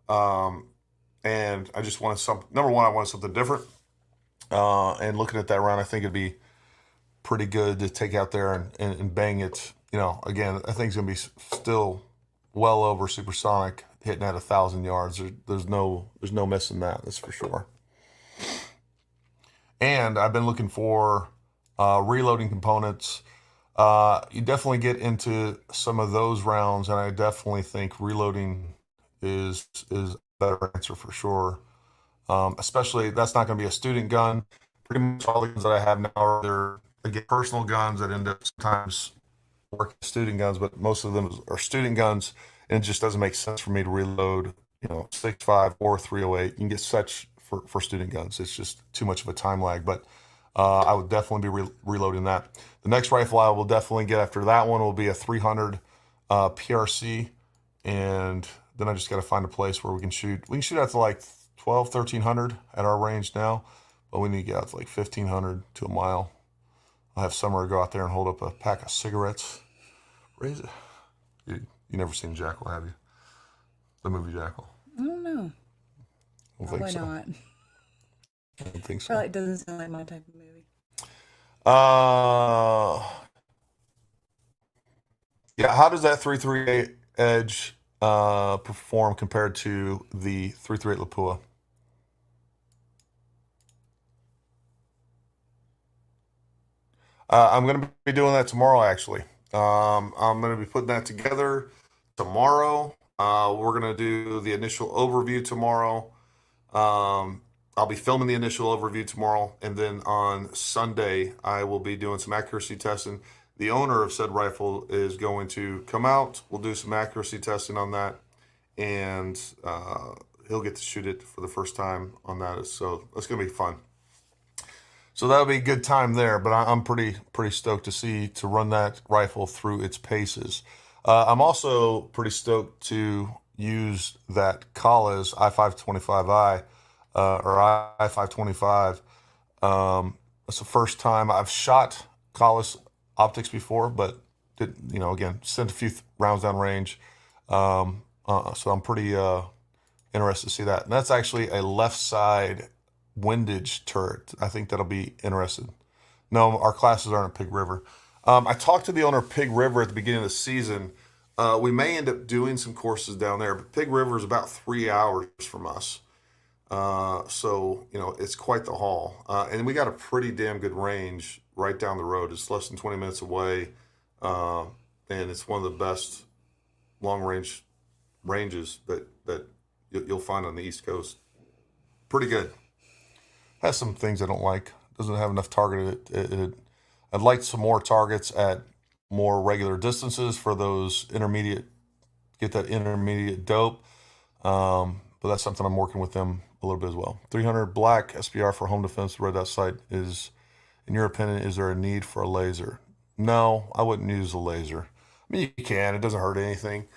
And I just wanted number one, I wanted something different. And looking at that round, I think it'd be pretty good to take out there and bang it. Again, I think it's going to be still well over supersonic, hitting at 1,000 yards. There's no missing that. That's for sure. And I've been looking for reloading components. You definitely get into some of those rounds, and I definitely think reloading is a better answer for sure. Especially, that's not going to be a student gun. Pretty much all the guns that I have now are either, again, personal guns that end up sometimes working student guns, but most of them are student guns, and it just doesn't make sense for me to reload 6.5 or 308. You can get such for student guns. It's just too much of a time lag, but I would definitely be reloading that. The next rifle I will definitely get after that one will be a 300 PRC, and then I just got to find a place where we can shoot out to like 1,300 at our range now, but we need to get out to like 1,500 to a mile. I'll have Summer go out there and hold up a pack of cigarettes. Raise it. You never seen Jackal, have you? The movie Jackal. I don't know. I don't Probably think so. not. I don't think so. Probably doesn't sound like my type of movie. Yeah. How does that 338 Edge perform compared to the 338 Lapua? I'm going to be doing that tomorrow, actually. I'm going to be putting that together tomorrow. We're going to do the initial overview tomorrow. I'll be filming the initial overview tomorrow, and then on Sunday, I will be doing some accuracy testing. The owner of said rifle is going to come out. We'll do some accuracy testing on that, and he'll get to shoot it for the first time on that. So that's going to be fun. So that'll be a good time there, but I'm pretty stoked to run that rifle through its paces. I'm also pretty stoked to used that Kala's I-525i or I-525. It's the first time I've shot Kala's optics before, but did, again, sent a few rounds down range. So I'm pretty interested to see that. And that's actually a left side windage turret. I think that'll be interesting. No, our classes aren't at Pig River. I talked to the owner of Pig River at the beginning of the season. We may end up doing some courses down there, but Pig River is about 3 hours from us. So, it's quite the haul. And we got a pretty damn good range right down the road. It's less than 20 minutes away. And it's one of the best long ranges that you'll find on the East Coast. Pretty good. Has some things I don't like. Doesn't have enough target. I'd like some more targets at more regular distances for those intermediate, get that intermediate dope. But that's something I'm working with them a little bit as well. 300 black SPR for home defense red dot sight is, in your opinion, is there a need for a laser? No, I wouldn't use a laser. I mean, you can. It doesn't hurt anything.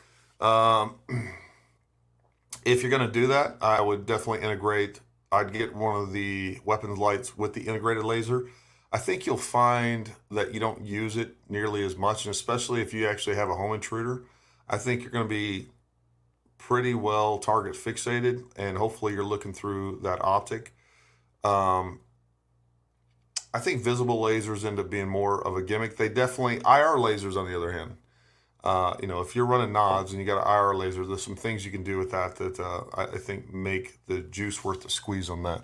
If you're going to do that, I would definitely integrate. I'd get one of the weapons lights with the integrated laser. I think you'll find that you don't use it nearly as much, and especially if you actually have a home intruder, I think you're going to be pretty well target fixated, and hopefully you're looking through that optic. I think visible lasers end up being more of a gimmick. They definitely, IR lasers on the other hand, if you're running nods and you got an IR laser, there's some things you can do with that I think make the juice worth the squeeze on that.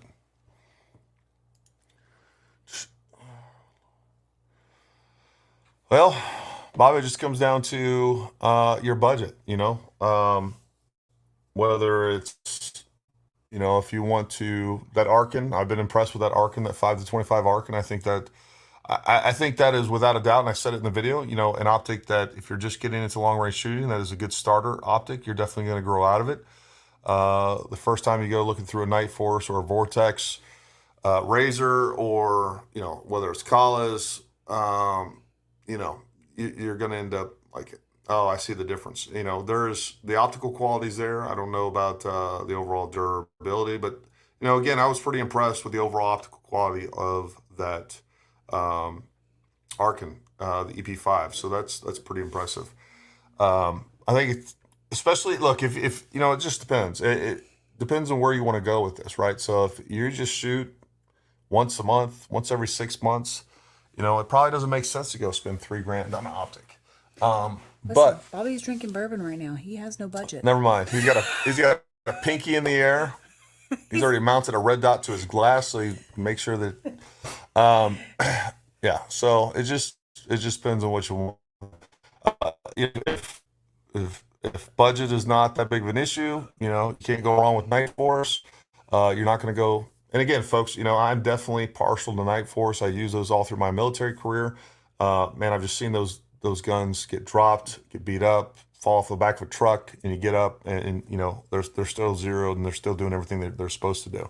Well, Bob, it just comes down to your budget, whether it's, if you want to, that Arkin, I've been impressed with that Arkin, that 5 to 25 Arkin. I think that is without a doubt, and I said it in the video, an optic that if you're just getting into long range shooting, that is a good starter optic. You're definitely going to grow out of it. The first time you go looking through a Night Force or a Vortex Razor, or, whether it's Kala's, you're going to end up like, oh, I see the difference. There's the optical qualities there. I don't know about the overall durability, but, again, I was pretty impressed with the overall optical quality of that Arkin, the EP5. So that's pretty impressive. I think it's, especially, look, if it just depends. It depends on where you want to go with this, right? So if you just shoot once a month, once every 6 months, it probably doesn't make sense to go spend $3,000 on an optic. But Bobby's drinking bourbon right now. He has no budget. never mind. He's got a pinky in the air. He's already mounted a red dot to his glass, so he makes sure that. Yeah. So it just depends on what you want. If budget is not that big of an issue, you can't go wrong with Night Force. You're not going to go. And again, folks, I'm definitely partial to Night Force. I use those all through my military career. Man, I've just seen those guns get dropped, get beat up, fall off the back of a truck, and you get up and they're still zeroed and they're still doing everything that they're supposed to do.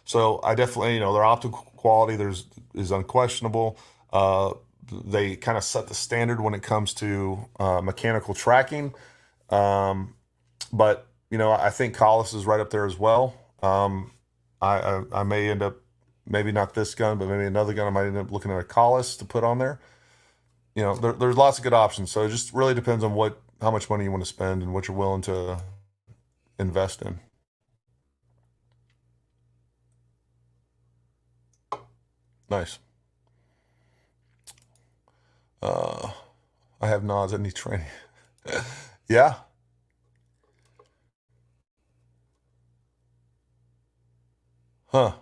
So I definitely, their optical quality is unquestionable. They kind of set the standard when it comes to mechanical tracking. But I think Collis is right up there as well. I may end up, maybe not this gun, but maybe another gun. I might end up looking at a Collis to put on there. There's lots of good options. So it just really depends on how much money you want to spend and what you're willing to invest in. Nice. I have nods. I need training. Yeah. Huh.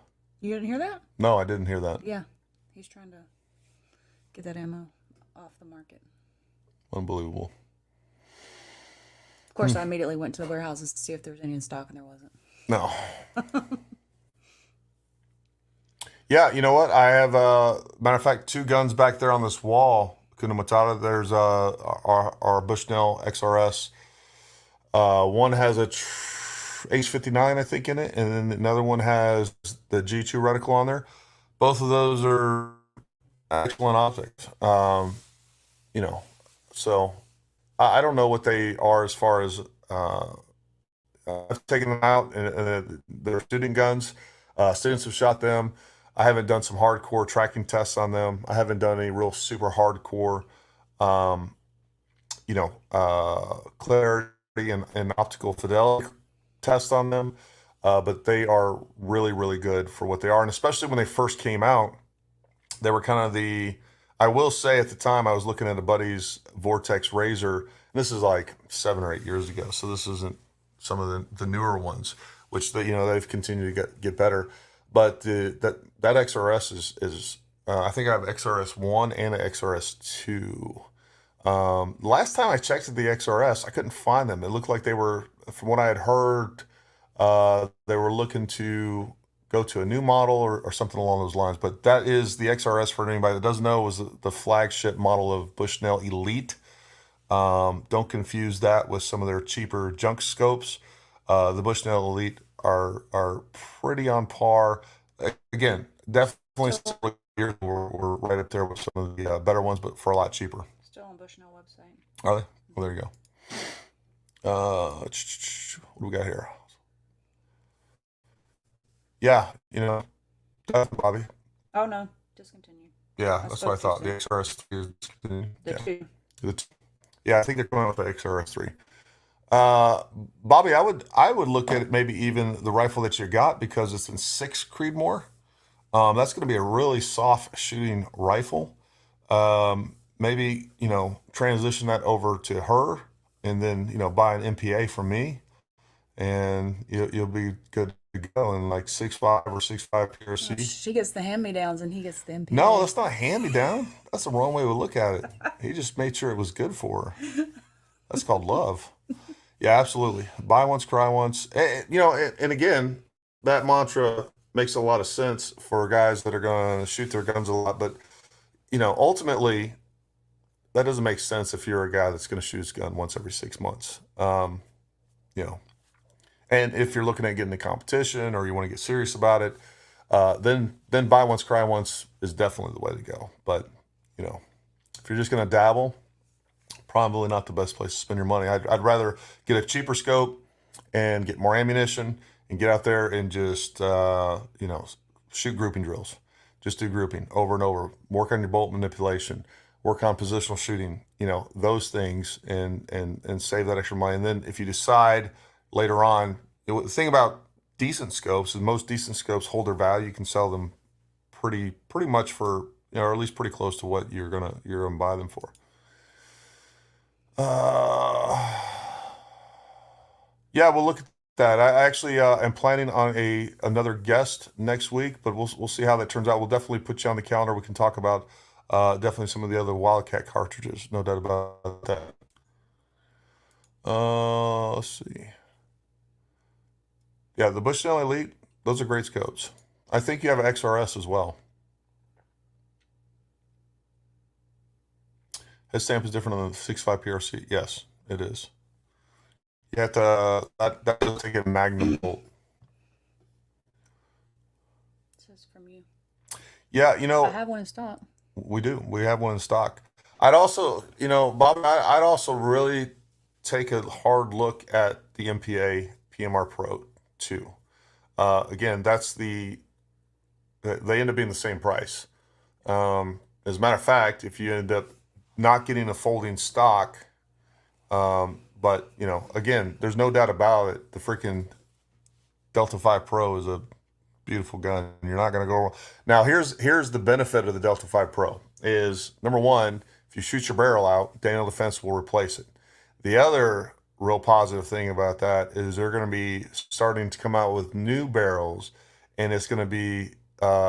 You didn't hear that? No, I didn't hear that. Yeah. He's trying to get that ammo off the market. Unbelievable. Of course, I immediately went to the warehouses to see if there was any in stock, and there wasn't. No. Yeah, you know what? I have, matter of fact, 2 guns back there on this wall. Kuna Matata. There's our Bushnell XRS. One has a H59, I think, in it, and then another one has the G2 reticle on there. Both of those are excellent optics. So I don't know what they are as far as I've taken them out, and they're student guns. Students have shot them. I haven't done some hardcore tracking tests on them. I haven't done any real super hardcore, um, clarity and optical fidelity tests on them. But they are really, really good for what they are. And especially when they first came out, they were kind of I will say at the time I was looking at a buddy's Vortex Razor. And this is like 7 or 8 years ago. So this isn't some of the newer ones, which they've continued to get better. But that XRS is I think I have XRS 1 and an XRS 2. Last time I checked the XRS, I couldn't find them. It looked like they were, from what I had heard, they were looking to go to a new model or something along those lines. But that is the XRS, for anybody that doesn't know, was the flagship model of Bushnell Elite. Don't confuse that with some of their cheaper junk scopes. The Bushnell Elite are pretty on par. Again, definitely still here we're right up there with some of the better ones, but for a lot cheaper. Still on Bushnell website. Are they? Well, there you go. What do we got here? Yeah, definitely, Bobby. Oh no, discontinue. Yeah, I that's what I spoke thought. too The XRS3 is, The yeah. two. Yeah, I think they're coming out with the XRS3. Bobby, I would look at maybe even the rifle that you got, because it's in 6 Creedmoor. That's going to be a really soft shooting rifle. Maybe, transition that over to her, and then, buy an MPA from me, and you'll be good to go in like 6.5 or 6.5 PRC. She gets the hand-me-downs and he gets the No, MPA. that's not hand me down. That's the wrong way to look at it. He just made sure it was good for her. That's called love. Yeah, absolutely. Buy once, cry once. And again, that mantra makes a lot of sense for guys that are going to shoot their guns a lot. But, ultimately, that doesn't make sense if you're a guy that's going to shoot his gun once every 6 months. You know, and if you're looking at getting a competition or you want to get serious about it, then buy once, cry once is definitely the way to go. But, if you're just going to dabble, probably not the best place to spend your money. I'd rather get a cheaper scope and get more ammunition and get out there and just, shoot grouping drills. Just do grouping over and over. Work on your bolt manipulation. Work on positional shooting. Those things, and save that extra money. And then if you decide later on, the thing about decent scopes is most decent scopes hold their value. You can sell them pretty much for, or at least pretty close to what you're gonna buy them for. Yeah, we'll look at that. I actually am planning on another guest next week, but we'll see how that turns out. We'll definitely put you on the calendar. We can talk about definitely some of the other Wildcat cartridges. No doubt about that. Let's see. Yeah, the Bushnell Elite, those are great scopes. I think you have an XRS as well. His stamp is different on the 6.5 PRC. Yes, it is. You have to, that does take a magnum bolt. It says from you. Yeah, I have one in stock. we do. We have one in stock. I'd also, Bob, I'd also really take a hard look at the MPA PMR Pro too. Again, they end up being the same price. As a matter of fact, if you end up not getting a folding stock, but again, there's no doubt about it. The freaking Delta 5 Pro is a beautiful gun. You're not going to go wrong. Now, here's the benefit of the Delta 5 Pro is, number one, if you shoot your barrel out, Daniel Defense will replace it. The other real positive thing about that is they're going to be starting to come out with new barrels, and it's going to be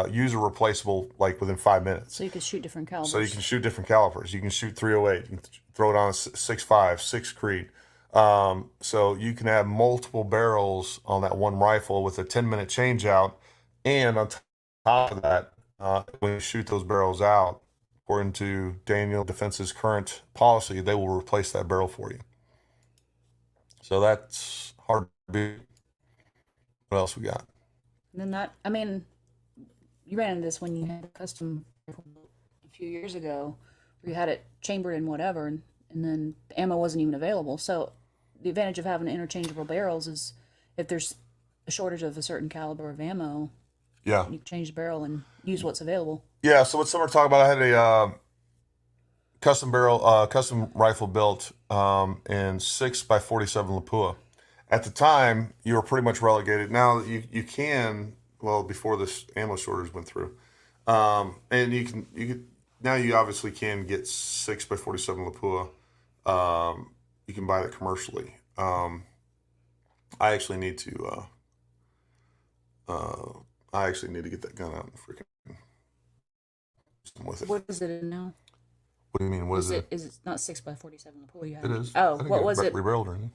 user replaceable like within 5 minutes. So you can shoot different calibers. So you can shoot different calibers. You can shout 308. You can throw it on a 6.5, 6 Creed. So you can have multiple barrels on that one rifle with a 10-minute change out. And on top of that, when you shoot those barrels out, according to Daniel Defense's current policy, they will replace that barrel for you. So that's hard to beat. What else we got? And then you ran into this when you had a custom rifle a few years ago, where you had it chambered and whatever, and then the ammo wasn't even available. So the advantage of having interchangeable barrels is if there's a shortage of a certain caliber of ammo, Yeah. you can change the barrel and use what's available. Yeah. So what some are talking about, I had a custom rifle built in 6x47 Lapua. At the time, you were pretty much relegated. Now you can, well, before this ammo shortage went through, and you can now you obviously can get 6x47 Lapua. You can buy that commercially. I actually need to. I actually need to get that gun out and freaking with it. What is it in now? What do you mean? What is it? Is it not 6x47 the pool you had? It is. Oh, I think what was it? Rebarreled or anything.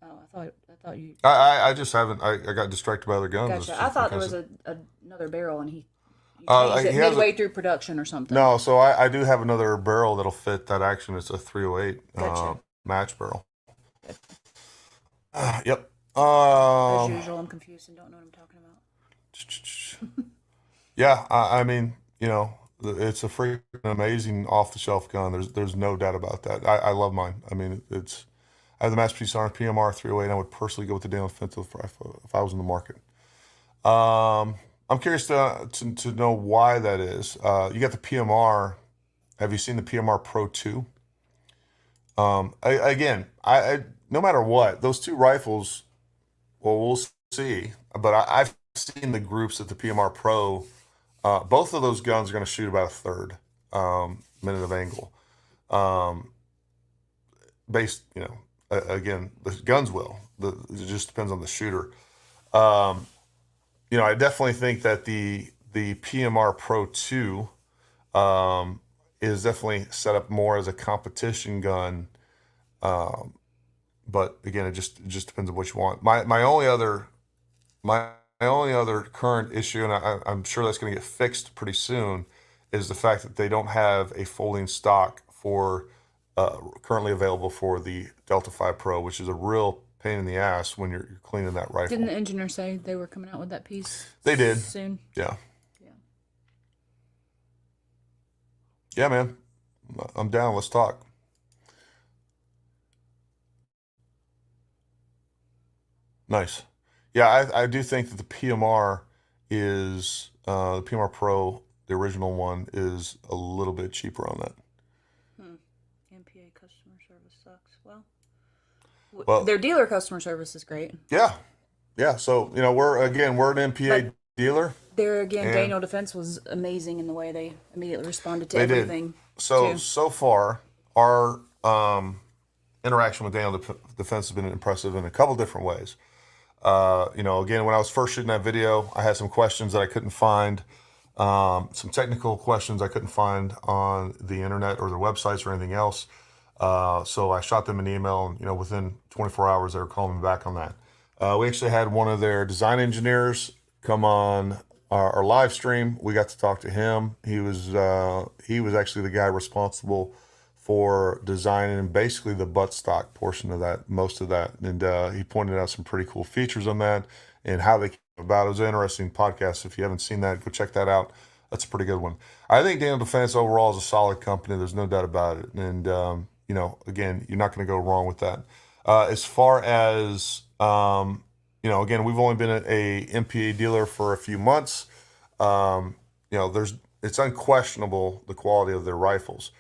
Oh, I thought you. I just haven't. I got distracted by other guns. Gotcha. I thought there was another barrel and he Uh, changed it he has midway through production or something. No, so I do have another barrel that'll fit that action. It's a 308 Gotcha. match barrel. Yep. As usual, I'm confused and don't know what I'm talking about. Yeah, I mean, it's a freaking amazing off-the-shelf gun. There's no doubt about that. I love mine. I mean, I have the Master Peace Arms PMR 308. I would personally go with the Daniel Defensive if I was in the market. I'm curious to know why that is. You got the PMR. Have you seen the PMR Pro 2? Again, no matter what, those two rifles, well, we'll see. But I've seen the groups at the PMR Pro. Both of those guns are going to shoot about a third minute of angle. Based, again, the guns will. It just depends on the shooter. I definitely think that the PMR Pro 2 is definitely set up more as a competition gun. But again, it just depends on what you want. My only other current issue, and I'm sure that's going to get fixed pretty soon, is the fact that they don't have a folding stock for currently available for the Delta 5 Pro, which is a real pain in the ass when you're cleaning that rifle. Didn't the engineer say they were coming out with that piece? They did soon. Yeah. Yeah. Yeah, man. I'm down. Let's talk. Nice. Yeah, I do think that the PMR is the PMR Pro, the original one, is a little bit cheaper on that. MPA customer service sucks. Well, their dealer customer service is great. Yeah. So we're an MPA dealer. There again, Daniel Defense was amazing in the way they immediately responded to They everything. did. So far, our interaction with Daniel Defense has been impressive in a couple different ways. Again, when I was first shooting that video, I had some questions that I couldn't find, some technical questions I couldn't find on the internet or their websites or anything else. So I shot them an email, and within 24 hours, they were calling me back on that. We actually had one of their design engineers come on our live stream. We got to talk to him. He was actually the guy responsible for designing basically the buttstock portion of that, most of that. And he pointed out some pretty cool features on that and how they came about. It was an interesting podcast. If you haven't seen that, go check that out. That's a pretty good one. I think Daniel Defense overall is a solid company. There's no doubt about it. And, again, you're not going to go wrong with that. As far as, again, we've only been a MPA dealer for a few months. It's unquestionable the quality of their rifles.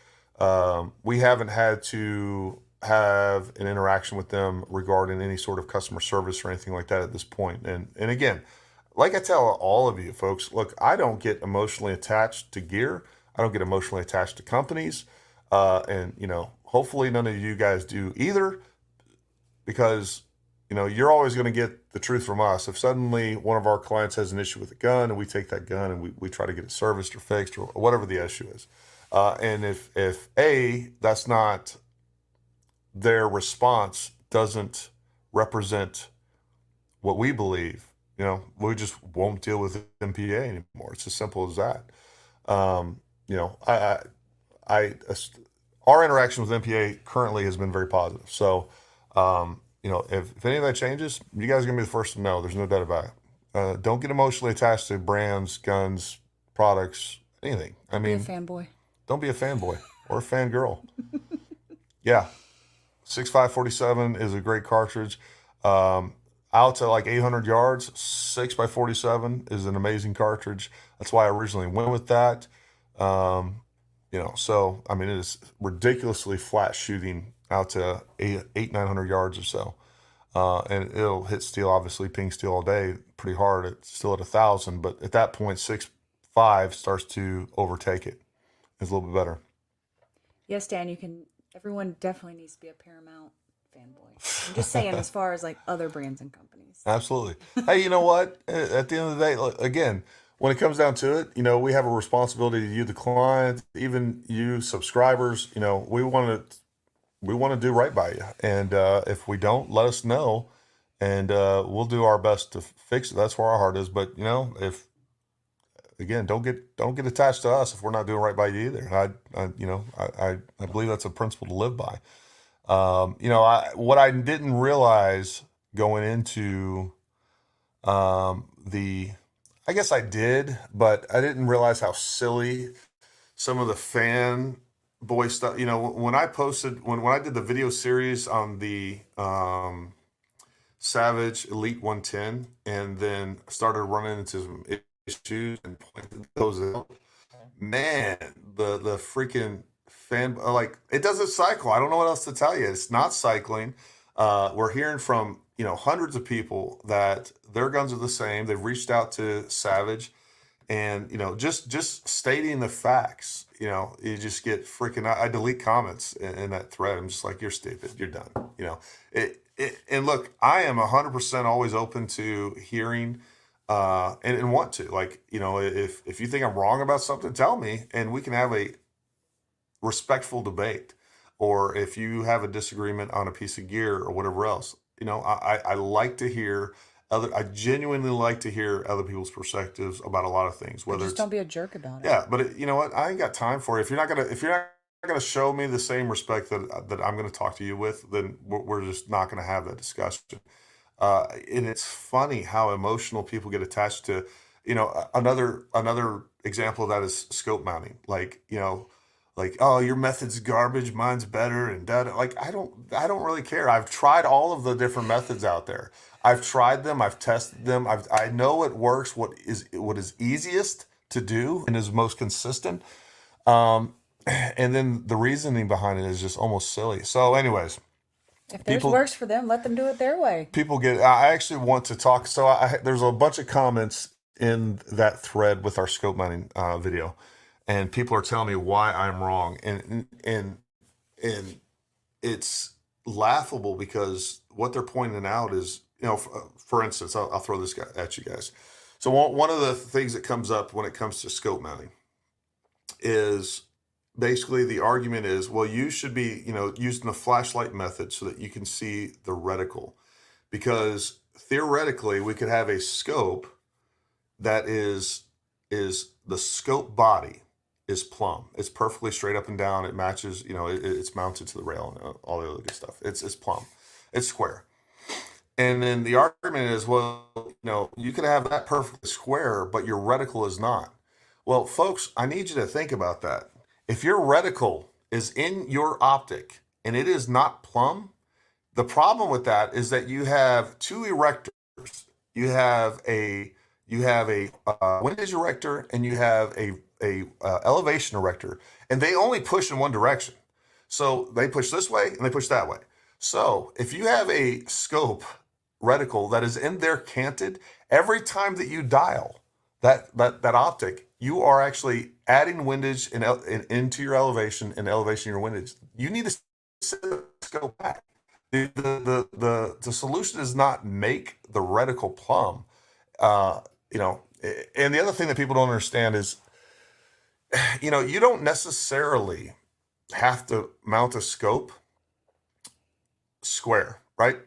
We haven't had to have an interaction with them regarding any sort of customer service or anything like that at this point. And again, like I tell all of you folks, look, I don't get emotionally attached to gear. I don't get emotionally attached to companies. Hopefully none of you guys do either, because, you're always going to get the truth from us. If suddenly one of our clients has an issue with a gun and we take that gun and we try to get it serviced or fixed or whatever the issue is. And if that's not, their response doesn't represent what we believe, we just won't deal with MPA anymore. It's as simple as that. Our interaction with MPA currently has been very positive. So, if any of that changes, you guys are going to be the first to know. There's no doubt about it. Don't get emotionally attached to brands, guns, products, anything. Be a fanboy. Don't be a fanboy or a fangirl. Yeah. 6.547 is a great cartridge. out to like 800 yards, 6x47 is an amazing cartridge. That's why I originally went with that. Um, so I mean, it is ridiculously flat shooting out to 900 yards or so. And it'll hit steel, obviously, ping steel all day pretty hard. It's still at 1,000, but at that point, 6.5 starts to overtake it. It's a little bit better. Yes, Dan, you can. Everyone definitely needs to be a Paramount fanboy. I'm just saying, as far as like other brands and companies. Absolutely. Hey, you know what? At the end of the day, look, again, when it comes down to it, we have a responsibility to you, the client, even you subscribers. We want to do right by you, and if we don't, let us know, and we'll do our best to fix it. That's where our heart is. But if again, don't get attached to us if we're not doing right by you either. I believe that's a principle to live by. What I didn't realize going into I guess I did, but I didn't realize how silly some of the fan boy stuff. When I posted when I did the video series on the Savage Elite 110, and then started running into some issues and pointed those out. Man, the freaking fan, like, it doesn't cycle. I don't know what else to tell you. It's not cycling. We're hearing from hundreds of people that their guns are the same. They've reached out to Savage, and just stating the facts. You just get freaking. I delete comments in that thread. I'm just like, you're stupid. You're done. And look, I am 100% always open to hearing. And want to, like, if you think I'm wrong about something, tell me, and we can have a respectful debate. Or if you have a disagreement on a piece of gear or whatever else, I like to hear I genuinely like to hear other people's perspectives about a lot of things. Whether Just don't be a jerk about it. yeah, but you know what, I ain't got time for it. If you're not gonna show me the same respect that I'm gonna talk to you with, then we're just not gonna have that discussion. And it's funny how emotional people get attached to, another example of that is scope mounting. Like, oh, your method's garbage, mine's better, and that. Like, I don't really care. I've tried all of the different methods out there. I've tried them. I've tested them. I know what works. What is easiest to do and is most consistent. And then the reasoning behind it is just almost silly. So, anyways. If theirs works for them, let them do it their way. I actually want to talk. So there's a bunch of comments in that thread with our scope mounting video, and people are telling me why I'm wrong, and it's laughable because what they're pointing out is, for instance, I'll throw this guy at you guys. So one of the things that comes up when it comes to scope mounting is, basically, the argument is, well, you should be, using the flashlight method so that you can see the reticle, because theoretically we could have a scope that is the scope body is plumb. It's perfectly straight up and down. It matches, it's mounted to the rail and all the other good stuff. It's plumb. It's square. And then the argument is, well, you could have that perfectly square, but your reticle is not. Well, folks, I need you to think about that. If your reticle is in your optic and it is not plumb, the problem with that is that you have two erectors. You have a windage erector and you have a elevation erector, and they only push in one direction. So they push this way and they push that way. So if you have a scope reticle that is in there canted, every time that you dial that optic, you are actually adding windage into your elevation and elevation your windage. You need to set the scope back. The solution is not make the reticle plumb. And the other thing that people don't understand is, you don't necessarily have to mount a scope square, right?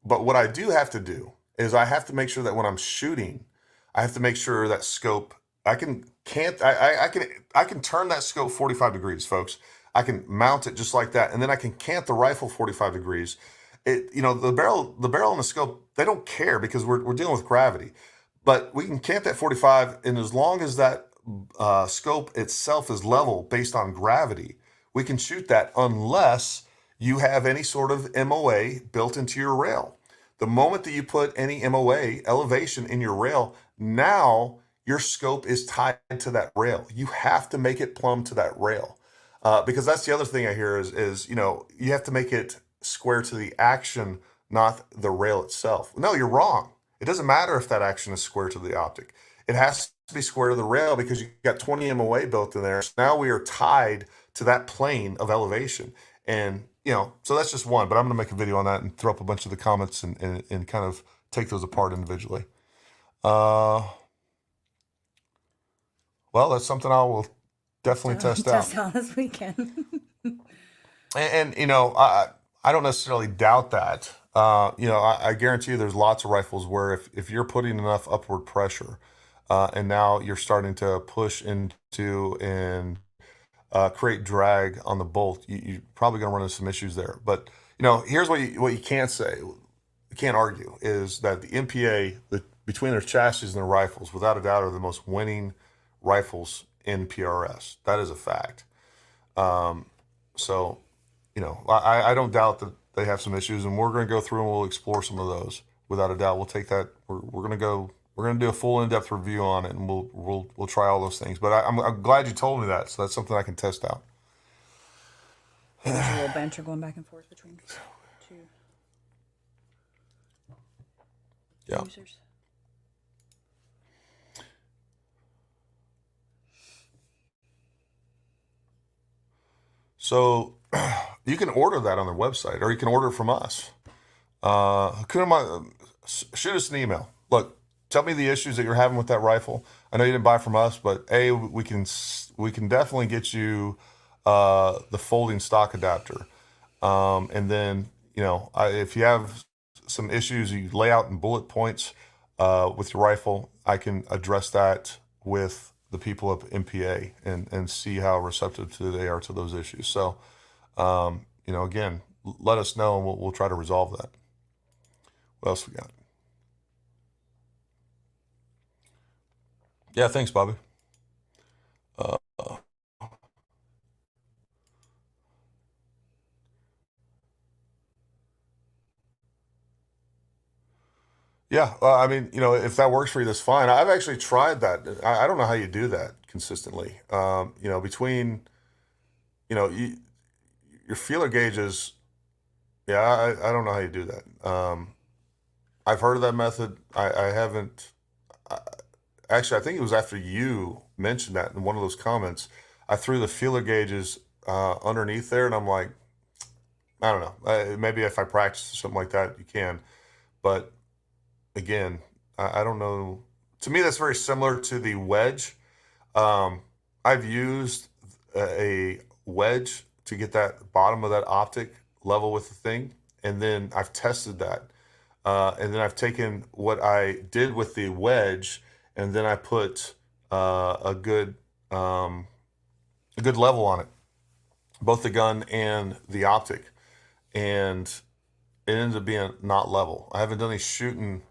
But what I do have to do is I have to make sure that when I'm shooting, I have to make sure that scope, I can turn that scope 45 degrees, folks. I can mount it just like that, and then I can cant the rifle 45 degrees. The barrel and the scope, they don't care because we're dealing with gravity. But we can cant that 45, and as long as that scope itself is level based on gravity, we can shoot that unless you have any sort of MOA built into your rail. The moment that you put any MOA elevation in your rail, now your scope is tied to that rail. You have to make it plumb to that rail. Because that's the other thing I hear is, you have to make it square to the action, not the rail itself. No, you're wrong. It doesn't matter if that action is square to the optic. It has to be square to the rail because you got 20 MOA built in there. So now we are tied to that plane of elevation. And, so that's just one, but I'm going to make a video on that and throw up a bunch of the comments and kind of take those apart individually. Well, that's something I will definitely test out. Test out this weekend. And I don't necessarily doubt that. I guarantee you there's lots of rifles where if you're putting enough upward pressure, and now you're starting to push into and create drag on the bolt, you're probably going to run into some issues there. But here's what you can't say, you can't argue, is that the MPA, between their chassis and their rifles, without a doubt, are the most winning rifles in PRS. That is a fact. So, I don't doubt that they have some issues, and we're going to go through and we'll explore some of those. Without a doubt, we'll take that. We're going to go. We're going to do a full in-depth review on it, and we'll try all those things. But I'm glad you told me that, so that's something I can test out. There's a little banter going back and forth between two users. So you can order that on their website, or you can order it from us. Shoot us an email. Look, tell me the issues that you're having with that rifle. I know you didn't buy from us, but we can definitely get you the folding stock adapter. And then if you have some issues, you lay out in bullet points with your rifle, I can address that with the people at MPA and see how receptive they are to those issues. So, again, let us know and we'll try to resolve that. What else we got? Yeah, thanks, Bobby. Yeah, I mean, if that works for you, that's fine. I've actually tried that. I don't know how you do that consistently. Between, your feeler gauges, yeah, I don't know how you do that. I've heard of that method. I haven't. Actually, I think it was after you mentioned that in one of those comments. I threw the feeler gauges underneath there, and I'm like, I don't know. Maybe if I practice or something like that, you can. But again, I don't know. To me, that's very similar to the wedge. I've used a wedge to get that bottom of that optic level with the thing, and then I've tested that. And then I've taken what I did with the wedge, and then I put a good level on it, both the gun and the optic, and it ends up being not level. I haven't done any shooting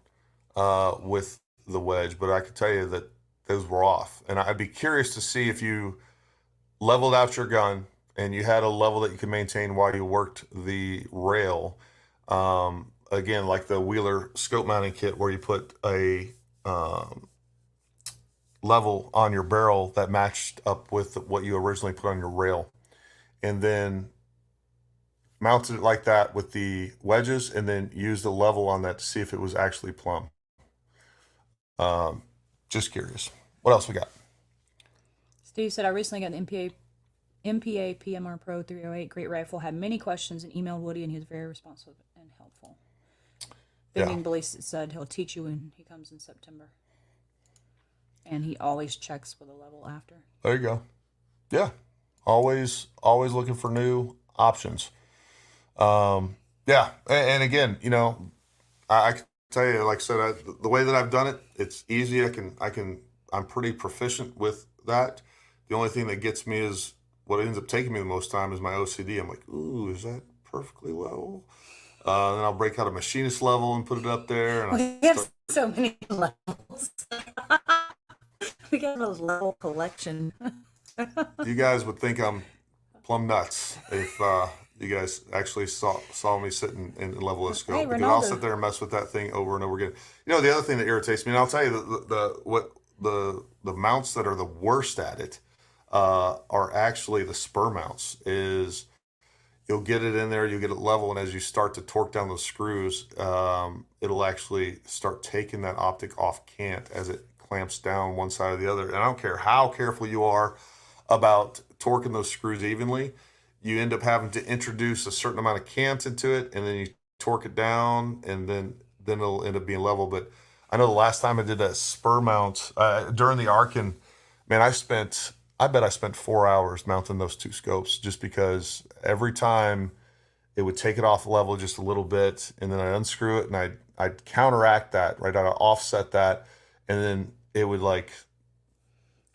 with the wedge, but I can tell you that those were off. And I'd be curious to see if you leveled out your gun and you had a level that you could maintain while you worked the rail. Again, like the Wheeler scope mounting kit, where you put a level on your barrel that matched up with what you originally put on your rail, and then mounted it like that with the wedges, and then used the level on that to see if it was actually plumb. Just curious. What else we got? Steve said, I recently got an MPA PMR Pro 308. Great rifle. Had many questions and emailed Woody, and he was very responsive and helpful. Thinking Ballistics said he'll teach you when he comes in September. And he always checks with a level after. There you go. Yeah. Always looking for new options. Yeah. And again, I can tell you, like I said, the way that I've done it, it's easy. I'm pretty proficient with that. The only thing that gets me is what ends up taking me the most time is my OCD. I'm like, ooh, is that perfectly level? Then I'll break out a machinist level and put it up there. And we have so many levels. We got a level collection. You guys would think I'm plumb nuts if you guys actually saw me sitting and level a scope. Hey, Because I'll Ronaldo. sit there and mess with that thing over and over again. You know, the other thing that irritates me, and I'll tell you the mounts that are the worst at it are actually the spur mounts. Is you'll get it in there, you'll get it level, and as you start to torque down those screws, it'll actually start taking that optic off cant as it clamps down one side or the other. And I don't care how careful you are about torquing those screws evenly, you end up having to introduce a certain amount of cant into it, and then you torque it down, and then it'll end up being level. But I know the last time I did that spur mount during the Arkin, man, I bet I spent 4 hours mounting those two scopes just because every time it would take it off level just a little bit, and then I'd unscrew it and I'd counteract that, right? I'd offset that, and then it would like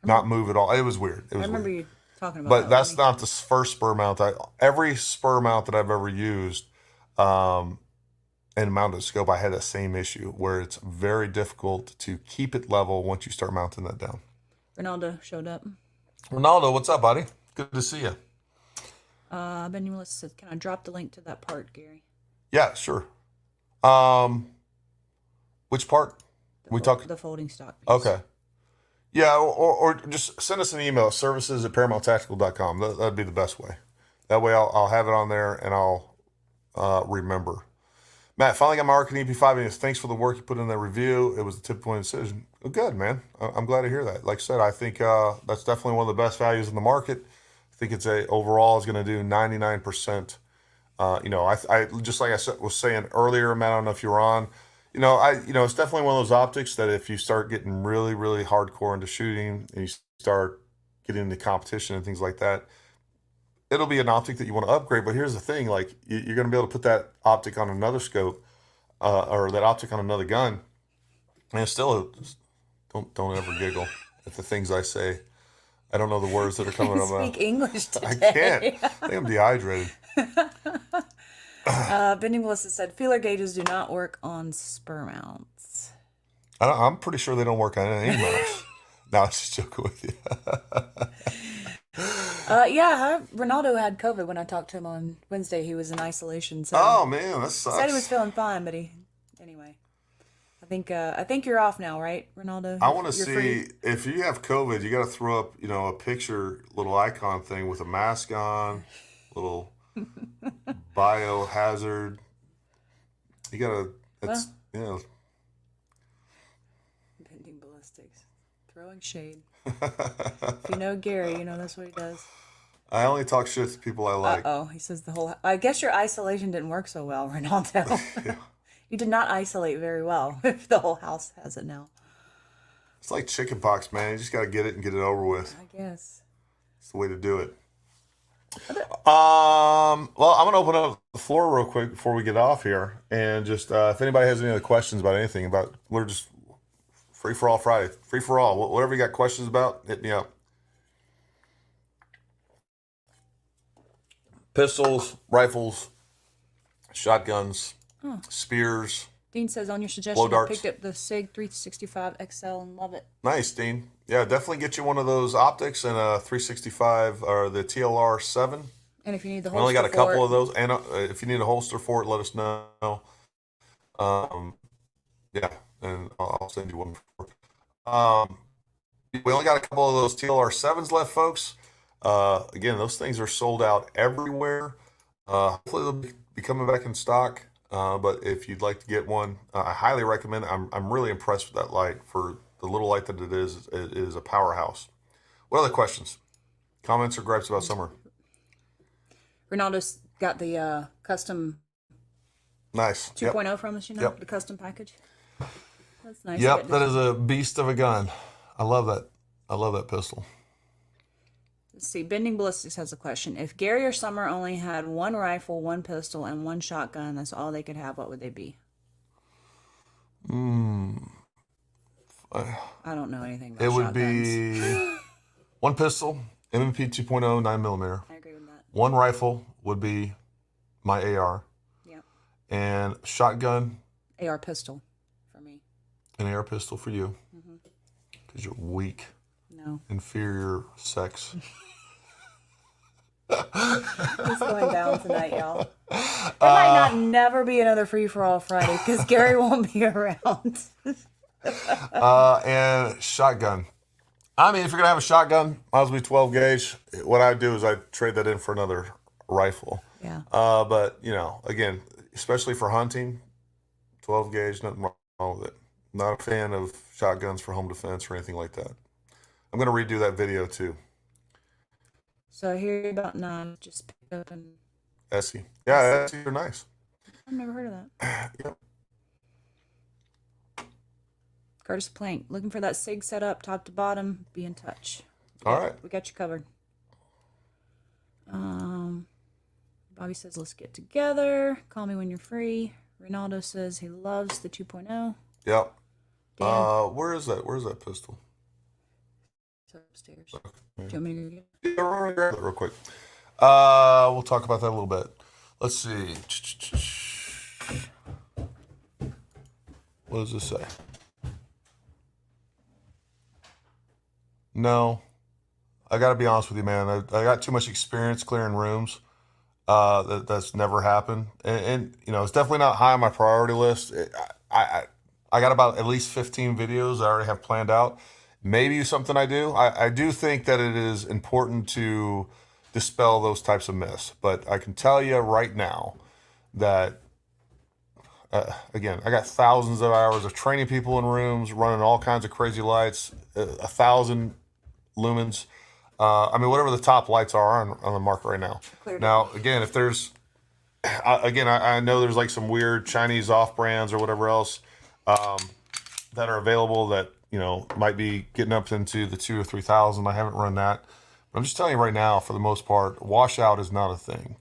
not move at all. It was weird. It I was remember weird. you talking about But that. that's with me. not the first spur mount. Every spur mount that I've ever used um, and mounted scope, I had that same issue where it's very difficult to keep it level once you start mounting that down. Ronaldo showed up. Ronaldo, what's up, buddy? Good to see you. Ben Melissa said, "Can I drop the link to that part, Gary? Yeah, sure. Um, which part? We talk. The folding stock piece." Okay. Yeah, or just send us an email, services@paramountTactical.com. That'd be the best way. That way I'll have it on there and I'll remember. Matt, finally got my Arkin EP5 and thanks for the work you put in that review. It was the tip point decision. Oh, good, man. I'm glad to hear that. Like I said, I think that's definitely one of the best values in the market. I think it's overall is going to do 99%. I just like was saying earlier, Matt, I don't know if you were on, it's definitely one of those optics that if you start getting really, really hardcore into shooting and you start getting into competition and things like that, it'll be an optic that you want to upgrade. But here's the thing, like you're going to be able to put that optic on another scope or that optic on another gun. And it's still, don't ever giggle at the things I say. I don't know the words that are coming out of my Speak English I today. can't. I think I'm dehydrated. Benny Melissa said, "Feeler gauges do not work on spur mounts." I'm pretty sure they don't work on any mouse. No, I was just joking with you. Ronaldo had COVID when I talked to him on Wednesday. He was in isolation, so Oh man, that sucks. said he was feeling fine, but anyway. I think you're off now, right, Ronaldo? I want to You're see free? if you have COVID, you got to throw up, a picture, little icon thing with a mask on, little biohazard. You gotta. It's Bending ballistics, throwing shade. If you know Gary, you know that's what he does. I only talk shit to people I like. Oh, he says the whole. I guess your isolation didn't work so well, Ronaldo. You did not isolate very well. If the whole house has it now, It's like chicken pox, man. You just got to get it and get it over with. I guess. It's the way to do it. Well, I'm gonna open up the floor real quick before we get off here, and just if anybody has any other questions about anything, we're just free for all Friday, free for all. Whatever you got questions about, hit me up. Pistols, rifles, shotguns, spears. Dean says on your Blow suggestion, I darts. picked up the SIG 365 XL and love it. Nice, Dean. Yeah, definitely get you one of those optics and a 365 or the TLR 7. And if you need the We only holster got a couple for of those, and if you need a holster for it, let us know. Yeah, and I'll send you one. We only got a couple of those TLR 7s left, folks. Again, those things are sold out everywhere. Hopefully they'll be coming back in stock. But if you'd like to get one, I highly recommend it. I'm really impressed with that light. For the little light that it is a powerhouse. What other questions, comments, or gripes about summer? Ronaldo's got the custom Nice. 2.0 from us, Yep. the custom package. That's nice. Yep, that is a beast of a gun. I love that. I love that pistol. Let's see. Bending Ballistics has a question. If Gary or Summer only had one rifle, one pistol, and one shotgun, that's all they could have, what would they be? I don't know anything about It would shotguns. be one pistol, M&P 2.0, 9mm. I agree with that. One rifle would be my AR, Yep. and shotgun, AR pistol for me. an AR pistol for you, because you're weak, No. inferior sex. It's going down tonight, y'all. There might not never be another free for all Friday because Gary won't be around. And shotgun. I mean, if you're gonna have a shotgun, might as well be 12 gauge. What I do is I trade that in for another rifle. Yeah. But again, especially for hunting, 12 gauge, nothing wrong with it. Not a fan of shotguns for home defense or anything like that. I'm gonna redo that video too. So I hear about nine. Just pick up and Essie. Yeah, Essie are nice. I've never heard of that. Yep. Curtis Plank, looking for that SIG setup, top to bottom. Be in touch. All right. We got you covered. Bobby says, let's get together. Call me when you're free. Ronaldo says he loves the 2.0. Yep. Dan, Where is that? Where's that pistol? it's upstairs. Do you want me to go get it? Yeah, we're gonna grab it real quick. We'll talk about that a little bit. Let's see. What does this say? No. I got to be honest with you, man. I got too much experience clearing rooms. That's never happened, and it's definitely not high on my priority list. I got about at least 15 videos I already have planned out. Maybe something I do. I do think that it is important to dispel those types of myths, but I can tell you right now that again, I got thousands of hours of training people in rooms, running all kinds of crazy lights, 1,000 lumens. I mean, whatever the top lights are on the market right now. Now, again, if there's, I know there's like some weird Chinese off brands or whatever else that are available that might be getting up into the 2,000 or 3,000. I haven't run that, but I'm just telling you right now, for the most part, washout is not a thing.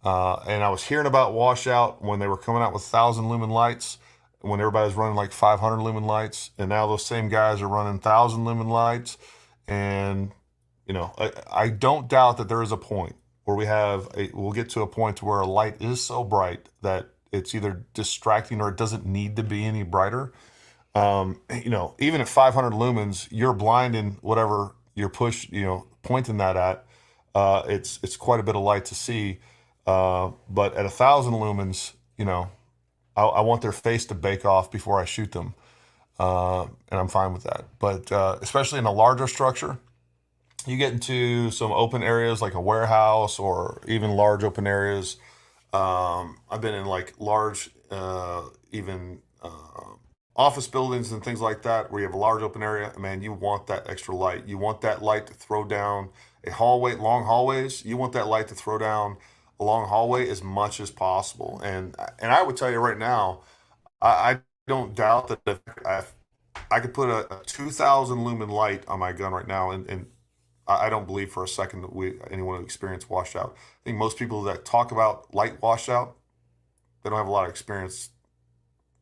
And I was hearing about washout when they were coming out with 1,000 lumen lights, when everybody was running like 500 lumen lights, and now those same guys are running 1,000 lumen lights, and I don't doubt that there is a point where we'll get to a point where a light is so bright that it's either distracting or it doesn't need to be any brighter. Even at 500 lumens, you're blinding whatever you're pointing that at. It's quite a bit of light to see. But at 1,000 lumens, I want their face to bake off before I shoot them. And I'm fine with that. But especially in a larger structure, you get into some open areas like a warehouse or even large open areas. I've been in like large, even office buildings and things like that where you have a large open area. Man, you want that extra light. You want that light to throw down long hallways. You want that light to throw down a long hallway as much as possible. And I would tell you right now, I don't doubt that if I could put a 2,000 lumen light on my gun right now, and I don't believe for a second that anyone who experienced washout. I think most people that talk about light washout, they don't have a lot of experience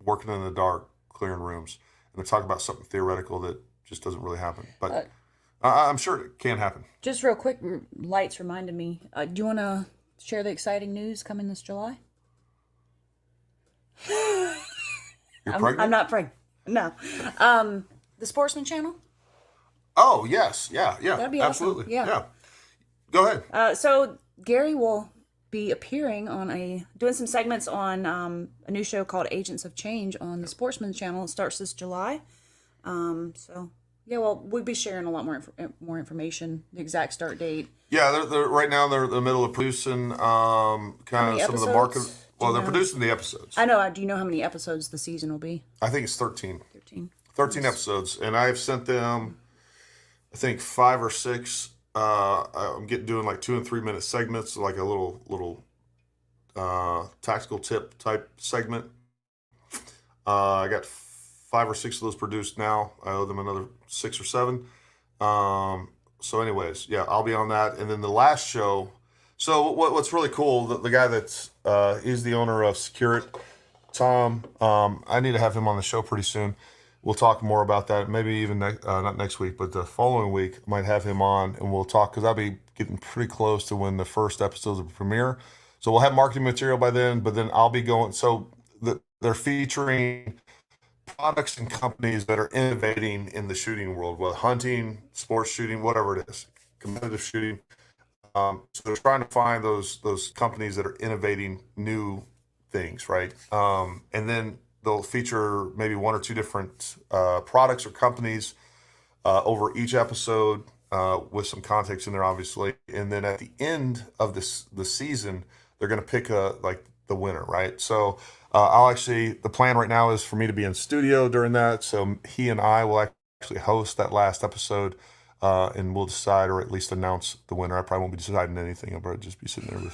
working in the dark, clearing rooms, and they talk about something theoretical that just doesn't really happen. But I'm sure it can happen. Just real quick, lights reminded me. Do you want to share the exciting news coming this July? You're pregnant? I'm not pregnant. No. The Sportsman Channel. Oh, yes. Yeah. That'd be awesome. Absolutely. Yeah. Go ahead. So Gary will be appearing on doing some segments on a new show called Agents of Change on the Sportsman Channel. It starts this July. So yeah, well, we'll be sharing a lot more information, the exact start date. Yeah, they're right now they're in the middle of producing kind of some of the market. Well, they're producing the episodes. I know. Do you know how many episodes the season will be? I think it's 13. 13 episodes, and I've sent them, I think 5 or 6. I'm doing like 2 and 3 minute segments, like a little tactical tip type segment. I got 5 or 6 of those produced now. I owe them another 6 or 7. So anyways, yeah, I'll be on that. And then the last show. So what's really cool, the guy that's he's the owner of Secure It, Tom. I need to have him on the show pretty soon. We'll talk more about that. Maybe even not next week, but the following week, I might have him on and we'll talk, because I'll be getting pretty close to when the first episodes will premiere. So we'll have marketing material by then, but then I'll be going. So they're featuring products and companies that are innovating in the shooting world, whether hunting, sports shooting, whatever it is, competitive shooting. So they're trying to find those companies that are innovating new things, right? And then they'll feature maybe one or two different products or companies over each episode with some context in there, obviously. And then at the end of the season, they're going to pick like the winner, right? So the plan right now is for me to be in studio during that. So he and I will actually host that last episode. And we'll decide, or at least announce the winner. I probably won't be deciding anything. I'll probably just be sitting there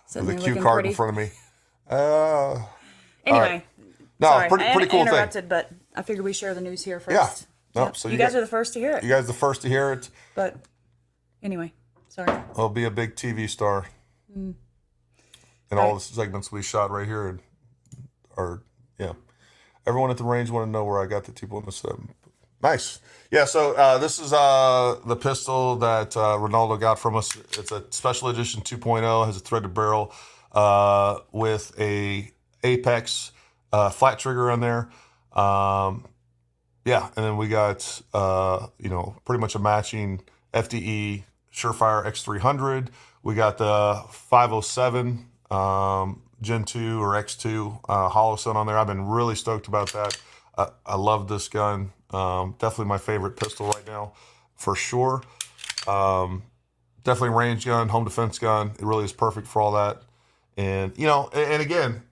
Sitting with a there cue looking card pretty. in front of me. All Anyway, right. No, sorry, pretty I cool thing. interrupted, but I figured we share the news here first. Yeah. No, Yep. so you guys are the first to hear it. You guys the first to hear it. But anyway, sorry. I'll be a big TV star. And all the segments we shot right here are, yeah. Everyone at the range want to know where I got the 2.7. Nice. Yeah, so this is the pistol that Ronaldo got from us. It's a special edition 2.0, has a threaded barrel with a Apex flat trigger on there. Yeah, and then we got, pretty much a matching FDE Surefire X300. We got the 507 Gen 2 or X2 hollow sun on there. I've been really stoked about that. I love this gun. Definitely my favorite pistol right now, for sure. Definitely range gun, home defense gun. It really is perfect for all that. And, and again,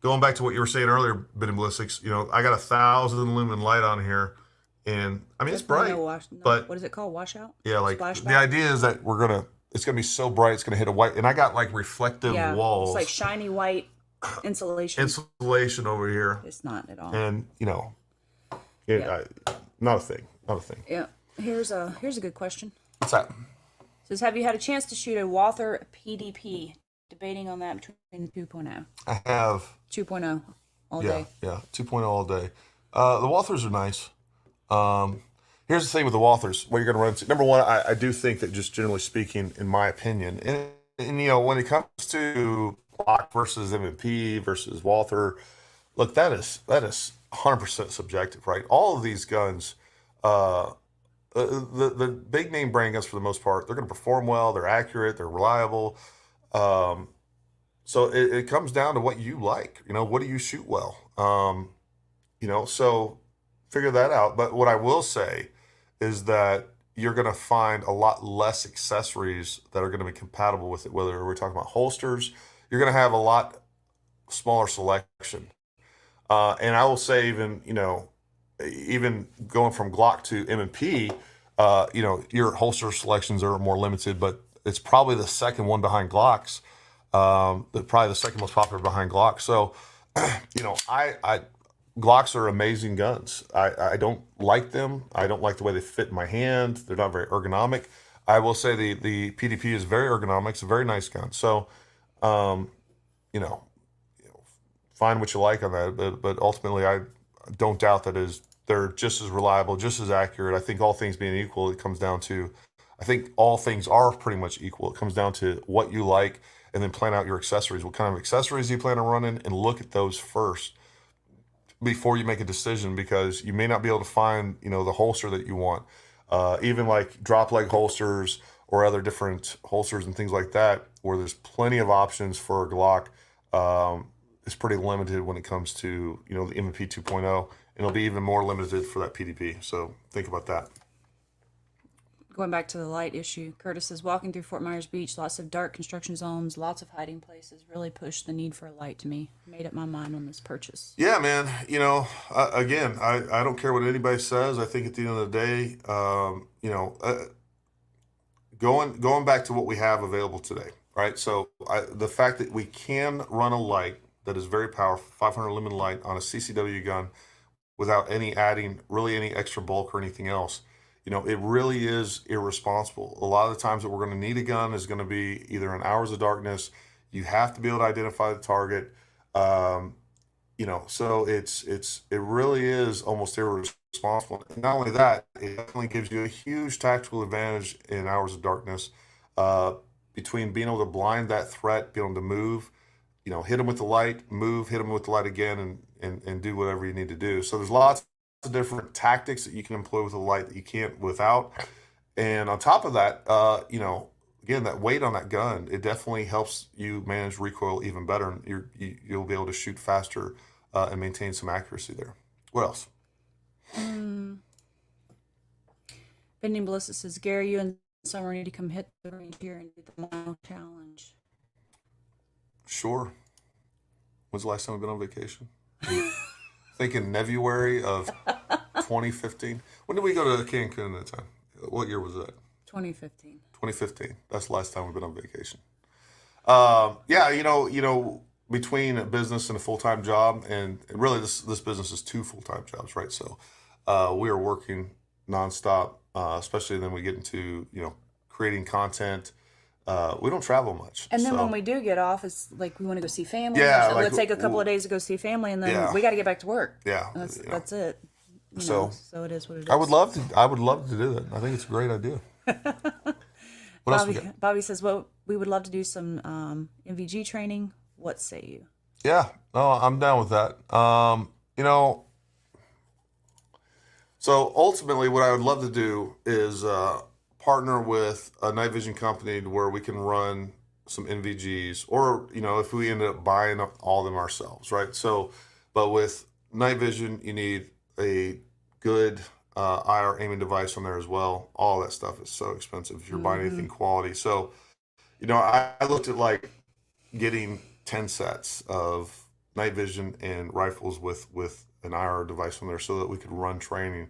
going back to what you were saying earlier, Ben and Ballistics, I got 1,000 lumen light on here. And, I mean, it's bright. But what is it called? Washout? Yeah, like Splashback? the idea is that it's going to be so bright, it's going to hit a white. And I got like reflective walls. It's like shiny white insulation. Insulation over here. It's not at all. And, not a thing. Not a thing. Yeah. Here's a good question. What's that? It says, have you had a chance to shoot a Walther PDP? Debating on that between 2.0. I have. 2.0 all day. Yeah, 2.0 all day. The Walthers are nice. Here's the thing with the Walthers, what you're going to run into. Number one, I do think that just generally speaking, in my opinion, and when it comes to Glock versus M&P versus Walther, look, that is 100% subjective, right? All of these guns, the big name brand guns for the most part, they're going to perform well, they're accurate, they're reliable. So it comes down to what you like. What do you shoot well? So figure that out. But what I will say is that you're going to find a lot less accessories that are going to be compatible with it, whether we're talking about holsters. You're going to have a lot smaller selection. And I will say even going from Glock to M&P, your holster selections are more limited, but it's probably the second one behind Glocks. Probably the second most popular behind Glock. So, Glocks are amazing guns. I don't like them. I don't like the way they fit in my hand. They're not very ergonomic. I will say the PDP is very ergonomic. It's a very nice gun. So, find what you like on that. But ultimately, I don't doubt they're just as reliable, just as accurate. I think all things being equal, it comes down to, I think all things are pretty much equal. It comes down to what you like, and then plan out your accessories. What kind of accessories do you plan on running, and look at those first before you make a decision, because you may not be able to find, the holster that you want. Even like drop leg holsters or other different holsters and things like that, where there's plenty of options for a Glock. It's pretty limited when it comes to, the M&P 2.0. And it'll be even more limited for that PDP. So think about that. Going back to the light issue, Curtis says, walking through Fort Myers Beach, lots of dark construction zones, lots of hiding places, really pushed the need for a light to me. Made up my mind on this purchase. Yeah, man. Again, I don't care what anybody says. I think at the end of the day, going back to what we have available today, right? So the fact that we can run a light that is very powerful, 500 lumen light on a CCW gun without adding really any extra bulk or anything else, it really is irresponsible. A lot of the times that we're going to need a gun is going to be either in hours of darkness. You have to be able to identify the target. So it really is almost irresponsible. And not only that, it definitely gives you a huge tactical advantage in hours of darkness, between being able to blind that threat, being able to move, hit them with the light, move, hit them with the light again, and do whatever you need to do. So there's lots of different tactics that you can employ with a light that you can't without. And on top of that, again, that weight on that gun, it definitely helps you manage recoil even better, and you'll be able to shoot faster and maintain some accuracy there. What else? Bending Ballistics says, Gary, you and Summer need to come hit the range here and do the mile challenge. Sure. When's the last time we've been on vacation? Thinking February of 2015. When did we go to Cancun that time? What year was that? 2015. 2015. That's the last time we've been on vacation. Yeah, between a business and a full-time job, and really this business is 2 full-time jobs, right? So we are working nonstop, especially then we get into, creating content. We don't travel much. And then so, when we do get off, it's like we want to go see family. Yeah, So like, let's take a couple of days to go see family, and then Yeah. we got to get back to work. yeah, That's it. So- So it is what it is. I would love to do that. I think it's a great idea. What else we got? Bobby says, well, we would love to do some MVG training. What say you? Yeah, no, I'm down with that. So ultimately, what I would love to do is partner with a night vision company to where we can run some NVGs, or if we end up buying all of them ourselves, right? So, but with night vision, you need a good IR aiming device on there as well. All that stuff is so expensive if you're buying anything quality. So, I looked at like getting 10 sets of night vision and rifles with an IR device on there so that we could run training.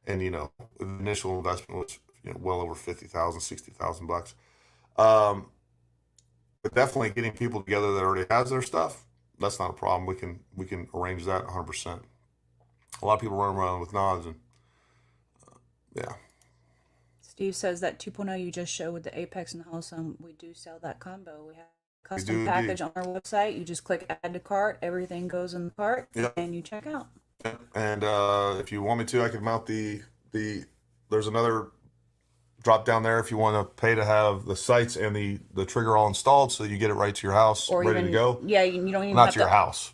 And, the initial investment was, well over $50,000, $60,000. But definitely getting people together that already has their stuff, that's not a problem. We can arrange that 100%. A lot of people run around with nods, and yeah. Steve says that 2.0 you just showed with the Apex and the Wholesome, we do sell that combo. We have a do custom indeed. package on our website. You just click add to cart, everything goes in the cart, Yep. and you check out. And if you want me to, I can mount the there's another drop down there if you want to pay to have the sights and the trigger all installed, so you get it right to your house, Or ready even, to go. yeah, you don't even Not have to your to. house.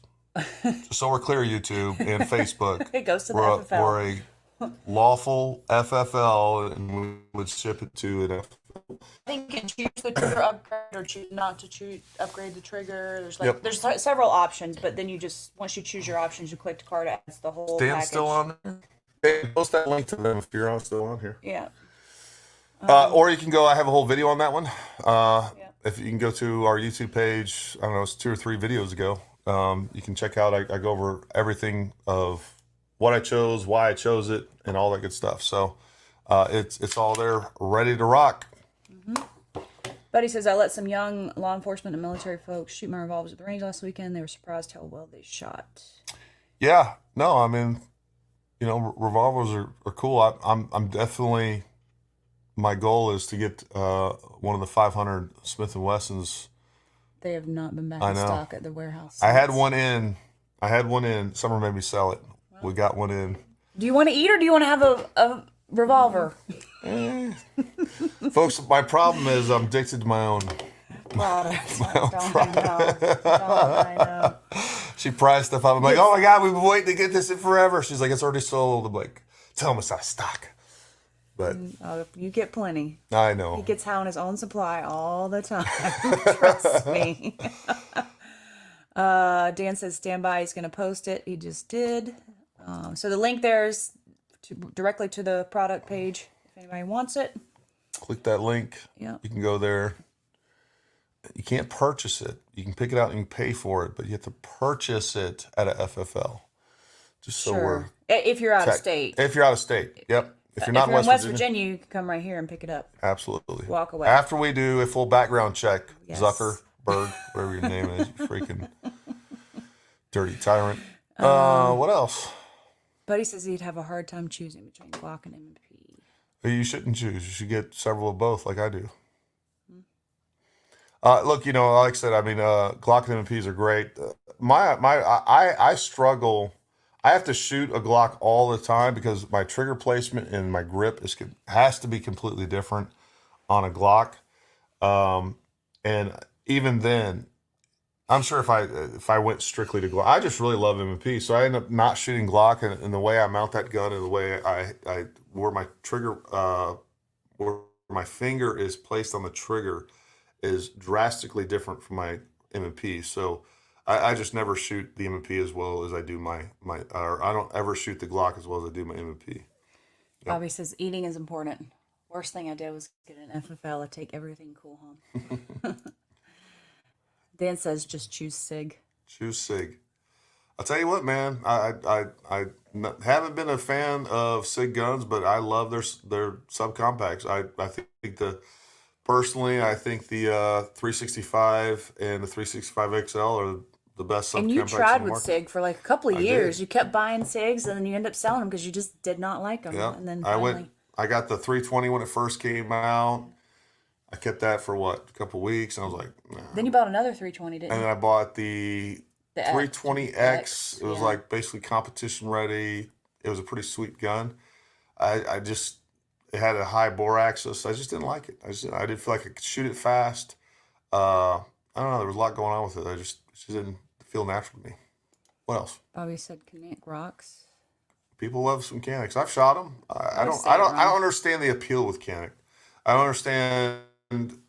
Just so we're clear, YouTube and Facebook. It goes to the We're FFL. we're a lawful FFL, and we would ship it to an FFL. I think you can choose the trigger upgrade or choose not to choose upgrade the trigger. There's Yep. there's several options, but then once you choose your options, you click the card, adds the whole Dan's package. still on there? Hey, post that link to them if you're still on here. Yeah. Or you can go, I have a whole video on that one. If you can go to our YouTube page, I don't know, it's 2 or 3 videos ago. You can check out, I go over everything of what I chose, why I chose it, and all that good stuff. So it's all there, ready to rock. Buddy says, I let some young law enforcement and military folks shoot my revolvers at the range last weekend. They were surprised how well they shot. Yeah, no, I mean, revolvers are cool. I'm definitely, my goal is to get one of the 500 Smith & Wessons. They have not been back I in know. stock at the warehouse. I had since. one in. Summer made me sell it. We got one in. Do you want to eat or do you want to have a revolver? Folks, my problem is I'm addicted to my own. Product. I know. She priced stuff up. I'm like, oh my God, we've been waiting to get this in forever. She's like, it's already sold. I'm like, tell them it's out of stock. But Oh, you get plenty. I know. He gets high on his own supply all the time. Trust me. Dan says stand by. He's going to post it. He just did. So the link there is directly to the product page if anybody wants it. Click that link. Yeah. You can go there. You can't purchase it. You can pick it out and you can pay for it, but you have to purchase it at a FFL. Just so we're Sure. If you're out of state. If you're out of state, yep. If you're If not you're in West Virginia, Virginia, you can come right here and pick it up. absolutely. Walk away. After we do a full background check, Yes. Zuckerberg, whatever your name is, you freaking dirty tyrant. What else? Buddy says he'd have a hard time choosing between Glock and MP. You shouldn't choose. You should get several of both, like I do. Look, like I said, I mean, Glock and MPs are great. I struggle. I have to shoot a Glock all the time because my trigger placement and my grip has to be completely different on a Glock. And even then, I'm sure if I went strictly to Glock, I just really love MP, so I end up not shooting Glock, and the way I mount that gun and the way I where my trigger where my finger is placed on the trigger is drastically different from my M&P. So I just never shoot the M&P as well as I do or I don't ever shoot the Glock as well as I do my M&P. Bobby says eating is important. Worst thing I did was get an FFL to take everything cool home. Dan says just choose SIG. Choose SIG. I'll tell you what, man. Haven't been a fan of SIG guns, but I love their subcompacts. I think personally, I think the 365 and the 365 XL are the best subcompacts And you in tried the with market. SIG for like a couple of I years. did. You kept buying SIGs and then you end up selling them because you just did not like them. Yeah. And then I got the 320 when it first came out. I kept that for a couple weeks, and I was like, nah. Then you bought another 320, didn't And you? then I bought the The 320X. It was yeah. like basically competition ready. It was a pretty sweet gun. It had a high bore axis. I just didn't like it. I didn't feel like I could shoot it fast. I don't know. There was a lot going on with it. It just didn't feel natural to me. What else? Bobby said Kinetic rocks. People love some Canics. I've shot them. I Always say it don't wrong. understand the appeal with Canic. I don't understand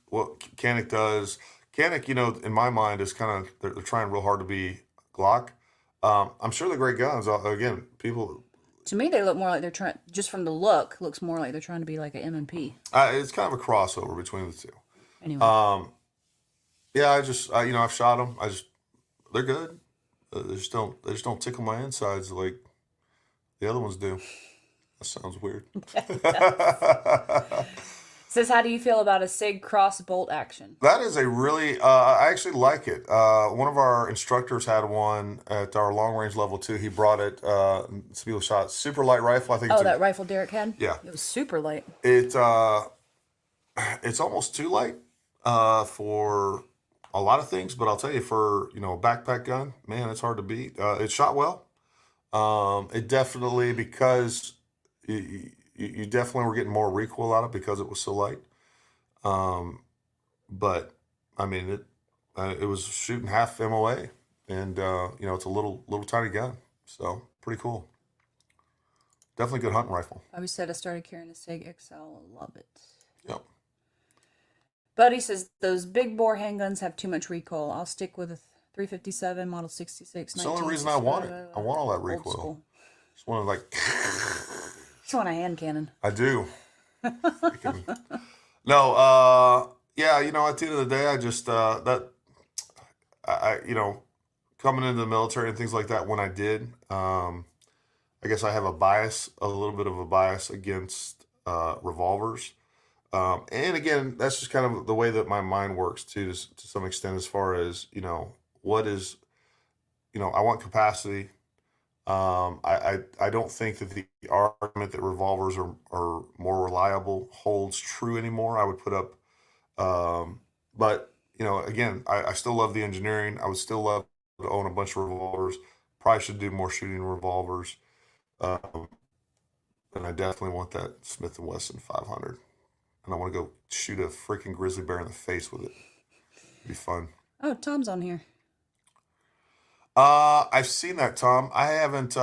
what Canic does. Canic, in my mind, is kind of they're trying real hard to be Glock. I'm sure they're great guns. Again, people, To me, they look more like they're trying, just from the look, looks more like they're trying to be like an M&P. it's kind of a crossover between the two. Anyway, Yeah, I've shot them. They're good. They just don't tickle my insides like the other ones do. That sounds weird. says, how do you feel about a SIG cross bolt action? That is a really, I actually like it. One of our instructors had one at our long range level 2. He brought it, some people shot super light rifle. I think Oh, that rifle Derek had? Yeah. It was super light. it's almost too light, for a lot of things, but I'll tell you for, a backpack gun, man, it's hard to beat. It shot well. It definitely, because you definitely were getting more recoil out of it because it was so light. But I mean, it was shooting half MOA, and it's a little tiny gun, so pretty cool. Definitely good hunting rifle. Bobby said I started carrying a SIG XL. I love it. Yep. Buddy says those big bore handguns have too much recoil. I'll stick with a 357 Model 66. It's the only reason I want it. I want all that Old recoil. school. Just want to like. Just want a hand cannon. I do. No, yeah, at the end of the day, I just coming into the military and things like that. When I did, I guess I have a little bit of a bias against revolvers. And again, that's just kind of the way that my mind works too, to some extent, as far as what is, I want capacity. I don't think that the argument that revolvers are more reliable holds true anymore. I would put up, but again, I still love the engineering. I would still love to own a bunch of revolvers. Probably should do more shooting revolvers. And I definitely want that Smith & Wesson 500. And I want to go shoot a freaking grizzly bear in the face with it. It'd be fun. Oh, Tom's on here. I've seen that, Tom. I haven't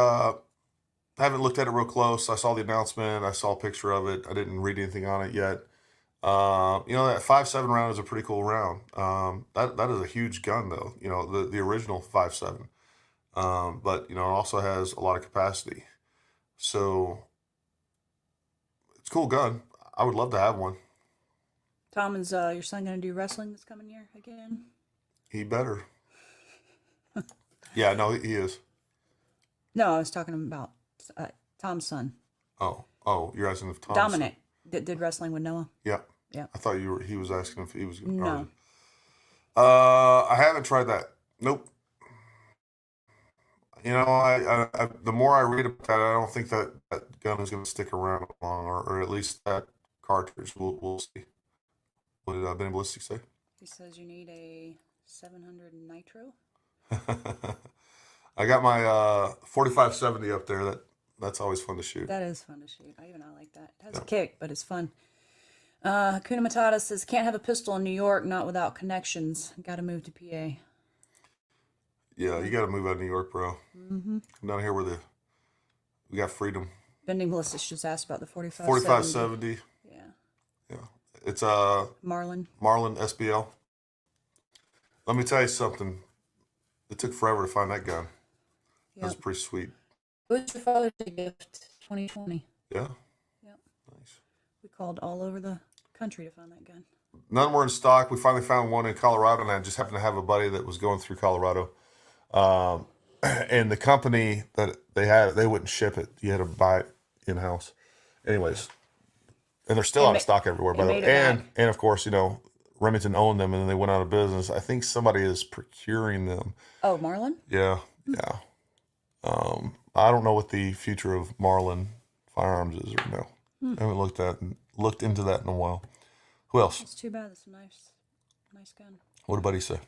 looked at it real close. I saw the announcement. I saw a picture of it. I didn't read anything on it yet. That 5.7 round is a pretty cool round. That is a huge gun, though. The original 5.7. But it also has a lot of capacity. So it's a cool gun. I would love to have one. Tom, is your son going to do wrestling this coming year again? He better. Yeah, no, he is. No, I was talking about Tom's son. Oh, you're asking if Tom. Dominic that did wrestling with Noah. Yeah. Yeah. I thought he was asking if he was. No. I haven't tried that. Nope. I the more I read about that, I don't think that gun is going to stick around long, or at least that cartridge. We'll see. What did Ben Ballistics say? He says you need a 700 nitro. I got my 4570 up there. That's always fun to shoot. That is fun to shoot. I like that. It has a kick, but it's fun. Kuna Matata says can't have a pistol in New York, not without connections. Got to move to PA. Yeah, you got to move out of New York, bro. Mm-hmm. Come down here where we got freedom. Bending Ballistics just asked about the 45. 4570. Yeah. Yeah, It's a Marlin. Marlin SBL. Let me tell you something. It took forever to find that gun. Yep. That's pretty sweet. It was your Father's Day gift, 2020. Yeah. Yep. Nice. We called all over the country to find that gun. None were in stock. We finally found one in Colorado, and I just happened to have a buddy that was going through Colorado. And the company that they had, they wouldn't ship it. You had to buy it in house. Anyways, and they're still out of stock everywhere, by the way. And of course, Remington owned them, and then they went out of business. I think somebody is procuring them. Oh, Marlin? Yeah. I don't know what the future of Marlin firearms is right now. I haven't looked into that in a while. Who else? It's too bad. It's a nice gun. What did Buddy say?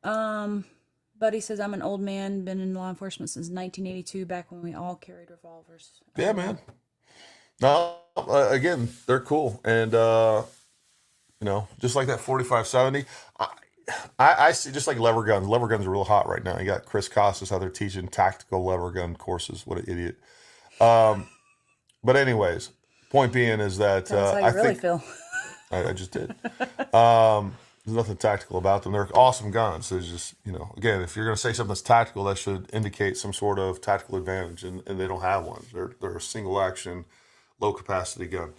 Buddy says, I'm an old man, been in law enforcement since 1982, back when we all carried revolvers. Yeah, man. No, again, they're cool. And, just like that 4570, I see just like lever guns. Lever guns are real hot right now. You got Chris Costas out there teaching tactical lever gun courses. What an idiot. But anyways, point being is that That's how you really feel. I just did. There's nothing tactical about them. They're awesome guns. There's just, again, if you're going to say something that's tactical, that should indicate some sort of tactical advantage, and they don't have one. They're a single action, low capacity gun.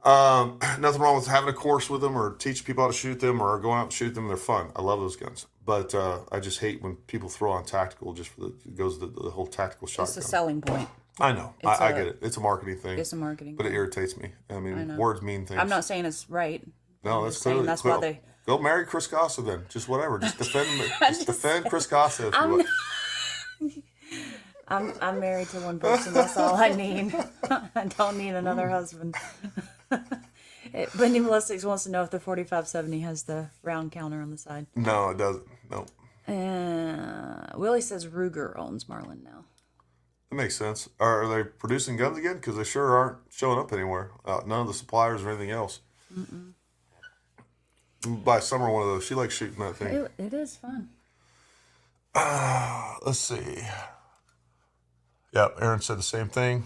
Nothing wrong with having a course with them or teach people how to shoot them or go out and shoot them. They're fun. I love those guns. But I just hate when people throw on tactical just for it goes the whole tactical shotgun. It's a selling point. I know. I get it. It's a marketing thing. It's a marketing But it thing. irritates me. I mean, words mean things. I'm not saying it's right. No, I'm that's just saying clearly that's why they. Go marry Chris Costa then. Just whatever. Just defend Chris Costa if you want. I'm married to one person. That's all I need. I don't need another husband. Blending Ballistics wants to know if the 4570 has the round counter on the side. No, it doesn't. No. Willie says Ruger owns Marlin now. That makes sense. Are they producing guns again? Because they sure aren't showing up anywhere. None of the suppliers or anything else. Mm-mm. Buy Summer one of those. She likes shooting that thing. It is fun. Let's see. Yeah, Aaron said the same thing.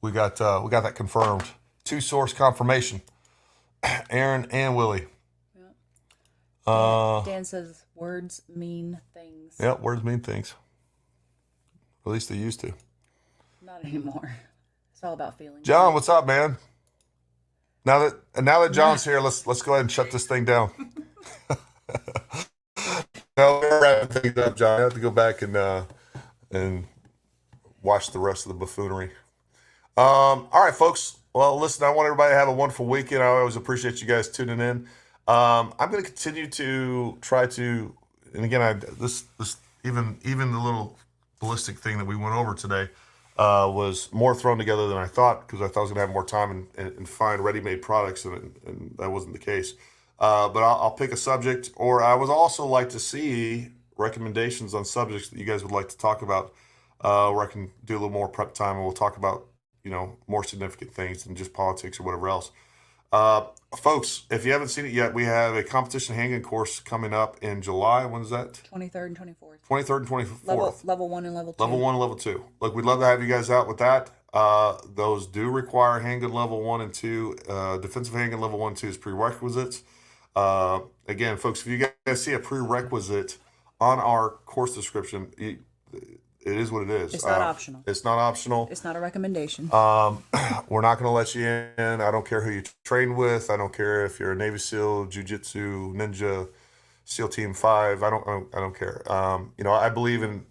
We got that confirmed. 2-source confirmation. Aaron and Willie. Yeah. Dan says words mean things. Yeah, words mean things. At least they used to. Not anymore. It's all about feelings. John, what's up, man? Now that John's here, let's go ahead and shut this thing down. No, we're wrapping things up, John. I have to go back and watch the rest of the buffoonery. All right, folks. Well, listen, I want everybody to have a wonderful weekend. I always appreciate you guys tuning in. I'm going to continue to try to, and again, this even the little ballistic thing that we went over today was more thrown together than I thought, because I thought I was going to have more time and find ready-made products, and that wasn't the case. But I'll pick a subject, or I would also like to see recommendations on subjects that you guys would like to talk about, where I can do a little more prep time, and we'll talk about more significant things than just politics or whatever else. Folks, if you haven't seen it yet, we have a competition handgun course coming up in July. When is that? 23rd and 24th. 23rd and 24th. Level 1 and level 2. Level 1 and level 2. Look, we'd love to have you guys out with that. Those do require handgun level 1 and 2. Defensive handgun level 1 and 2 is prerequisites. Again, folks, if you guys see a prerequisite on our course description, it is what it is. It's not optional. It's not optional. It's not a recommendation. We're not going to let you in. I don't care who you train with. I don't care if you're a Navy SEAL, Jiu-Jitsu, Ninja, SEAL Team 5. I don't care. I believe in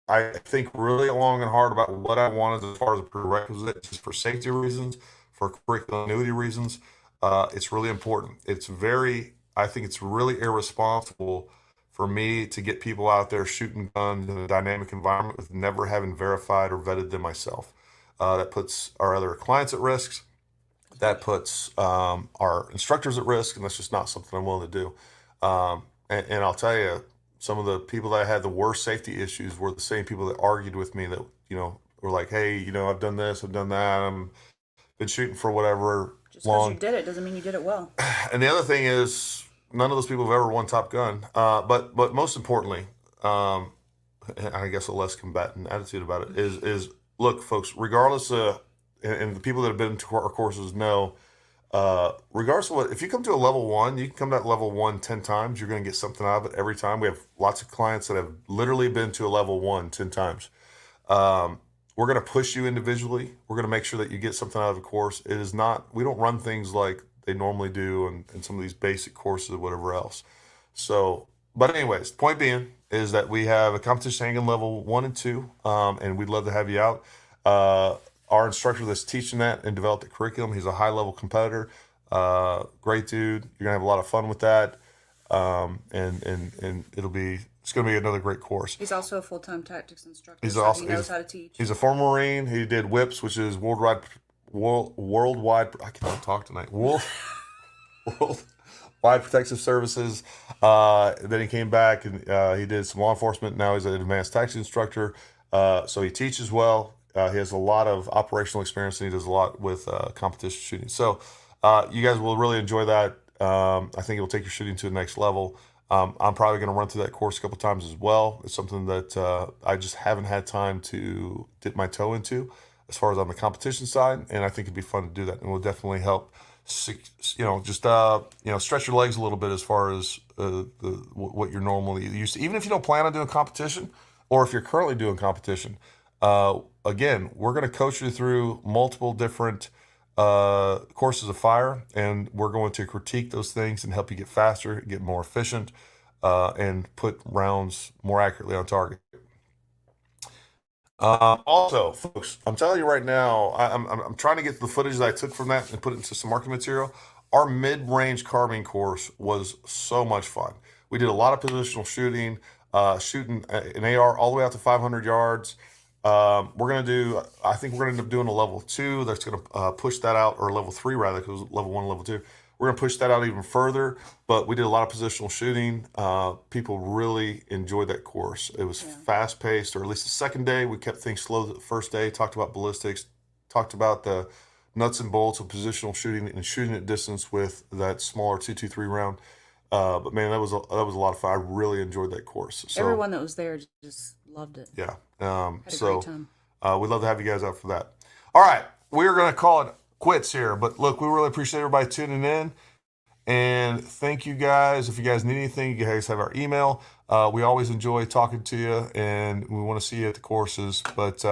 I think really long and hard about what I wanted as far as a prerequisite, just for safety reasons, for curricular continuity reasons. It's really important. I think it's really irresponsible for me to get people out there shooting guns in a dynamic environment with never having verified or vetted them myself. That puts our other clients at risk. That puts our instructors at risk, and that's just not something I'm willing to do. And I'll tell you, some of the people that I had the worst safety issues were the same people that argued with me that, were like, hey, I've done this, I've done that, I'm been shooting for whatever Just because you did it doesn't mean you did it well. And the other thing is, none of those people have ever won Top Gun. But most importantly, I guess a less combatant attitude about it is look, folks, regardless of, and the people that have been to our courses know, regardless of what, if you come to a level one, you can come to that level one 10 times. You're going to get something out of it every time. We have lots of clients that have literally been to a level one 10 times. We're going to push you individually. We're going to make sure that you get something out of the course. It is not, we don't run things like they normally do in some of these basic courses or whatever else. So, but anyways, the point being is that we have a competition hanging level 1 and 2, and we'd love to have you out. Our instructor that's teaching that and developed the curriculum, he's a high-level competitor. Great dude. You're gonna have a lot of fun with that, and it's gonna be another great course. He's also a full-time tactics instructor. He's so also he knows how to teach. He's a former Marine. He did WHIPS, which is worldwide. I cannot talk tonight. Worldwide Protective Services. Then he came back and he did some law enforcement. Now he's an advanced tactics instructor. So he teaches well. He has a lot of operational experience, and he does a lot with competition shooting. So you guys will really enjoy that. I think it will take your shooting to the next level. I'm probably going to run through that course a couple times as well. It's something that I just haven't had time to dip my toe into as far as on the competition side, and I think it'd be fun to do that, and will definitely help, stretch your legs a little bit as far as what you're normally used to. Even if you don't plan on doing competition, or if you're currently doing competition, again, we're going to coach you through multiple different courses of fire, and we're going to critique those things and help you get faster, get more efficient, and put rounds more accurately on target. Also, folks, I'm telling you right now, I'm trying to get the footage that I took from that and put it into some marketing material. Our mid-range carbine course was so much fun. We did a lot of positional shooting, shooting an AR all the way out to 500 yards. I think we're going to end up doing a level 2 that's going to push that out, or level 3 rather, because level 1 and level 2. We're going to push that out even further, but we did a lot of positional shooting. People really enjoyed that course. It was fast paced, or at least the second day. We kept things slow the first day, talked about ballistics, talked about the nuts and bolts of positional shooting and shooting at distance with that smaller 223 round. But man, that was a lot of fun. I really enjoyed that course. So, Everyone that was there just loved it. yeah. Had a So great time. we'd love to have you guys out for that. All right. We're going to call it quits here. But look, we really appreciate everybody tuning in. And thank you guys. If you guys need anything, you guys have our email. We always enjoy talking to you, and we want to see you at the courses. But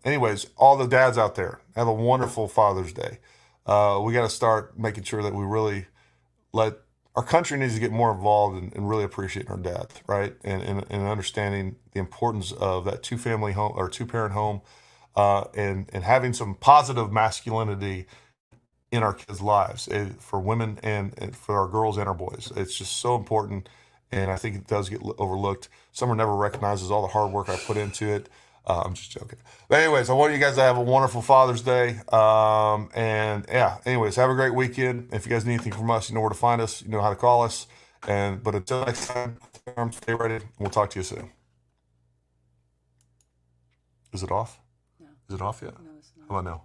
anyways, all the dads out there, have a wonderful Father's Day. We got to start making sure that we really our country needs to get more involved and really appreciate our dads, right? And understanding the importance of that two-family home or two-parent home, and having some positive masculinity in our kids' lives, for women and for our girls and our boys. It's just so important, and I think it does get overlooked. Summer never recognizes all the hard work I put into it. I'm just joking. But anyways, I want you guys to have a wonderful Father's Day. And yeah, anyways, have a great weekend. If you guys need anything from us, you know where to find us. You know how to call us. But until next time, stay ready. We'll talk to you soon. Is it off? No. Is it off yet? No, it's not. How about now?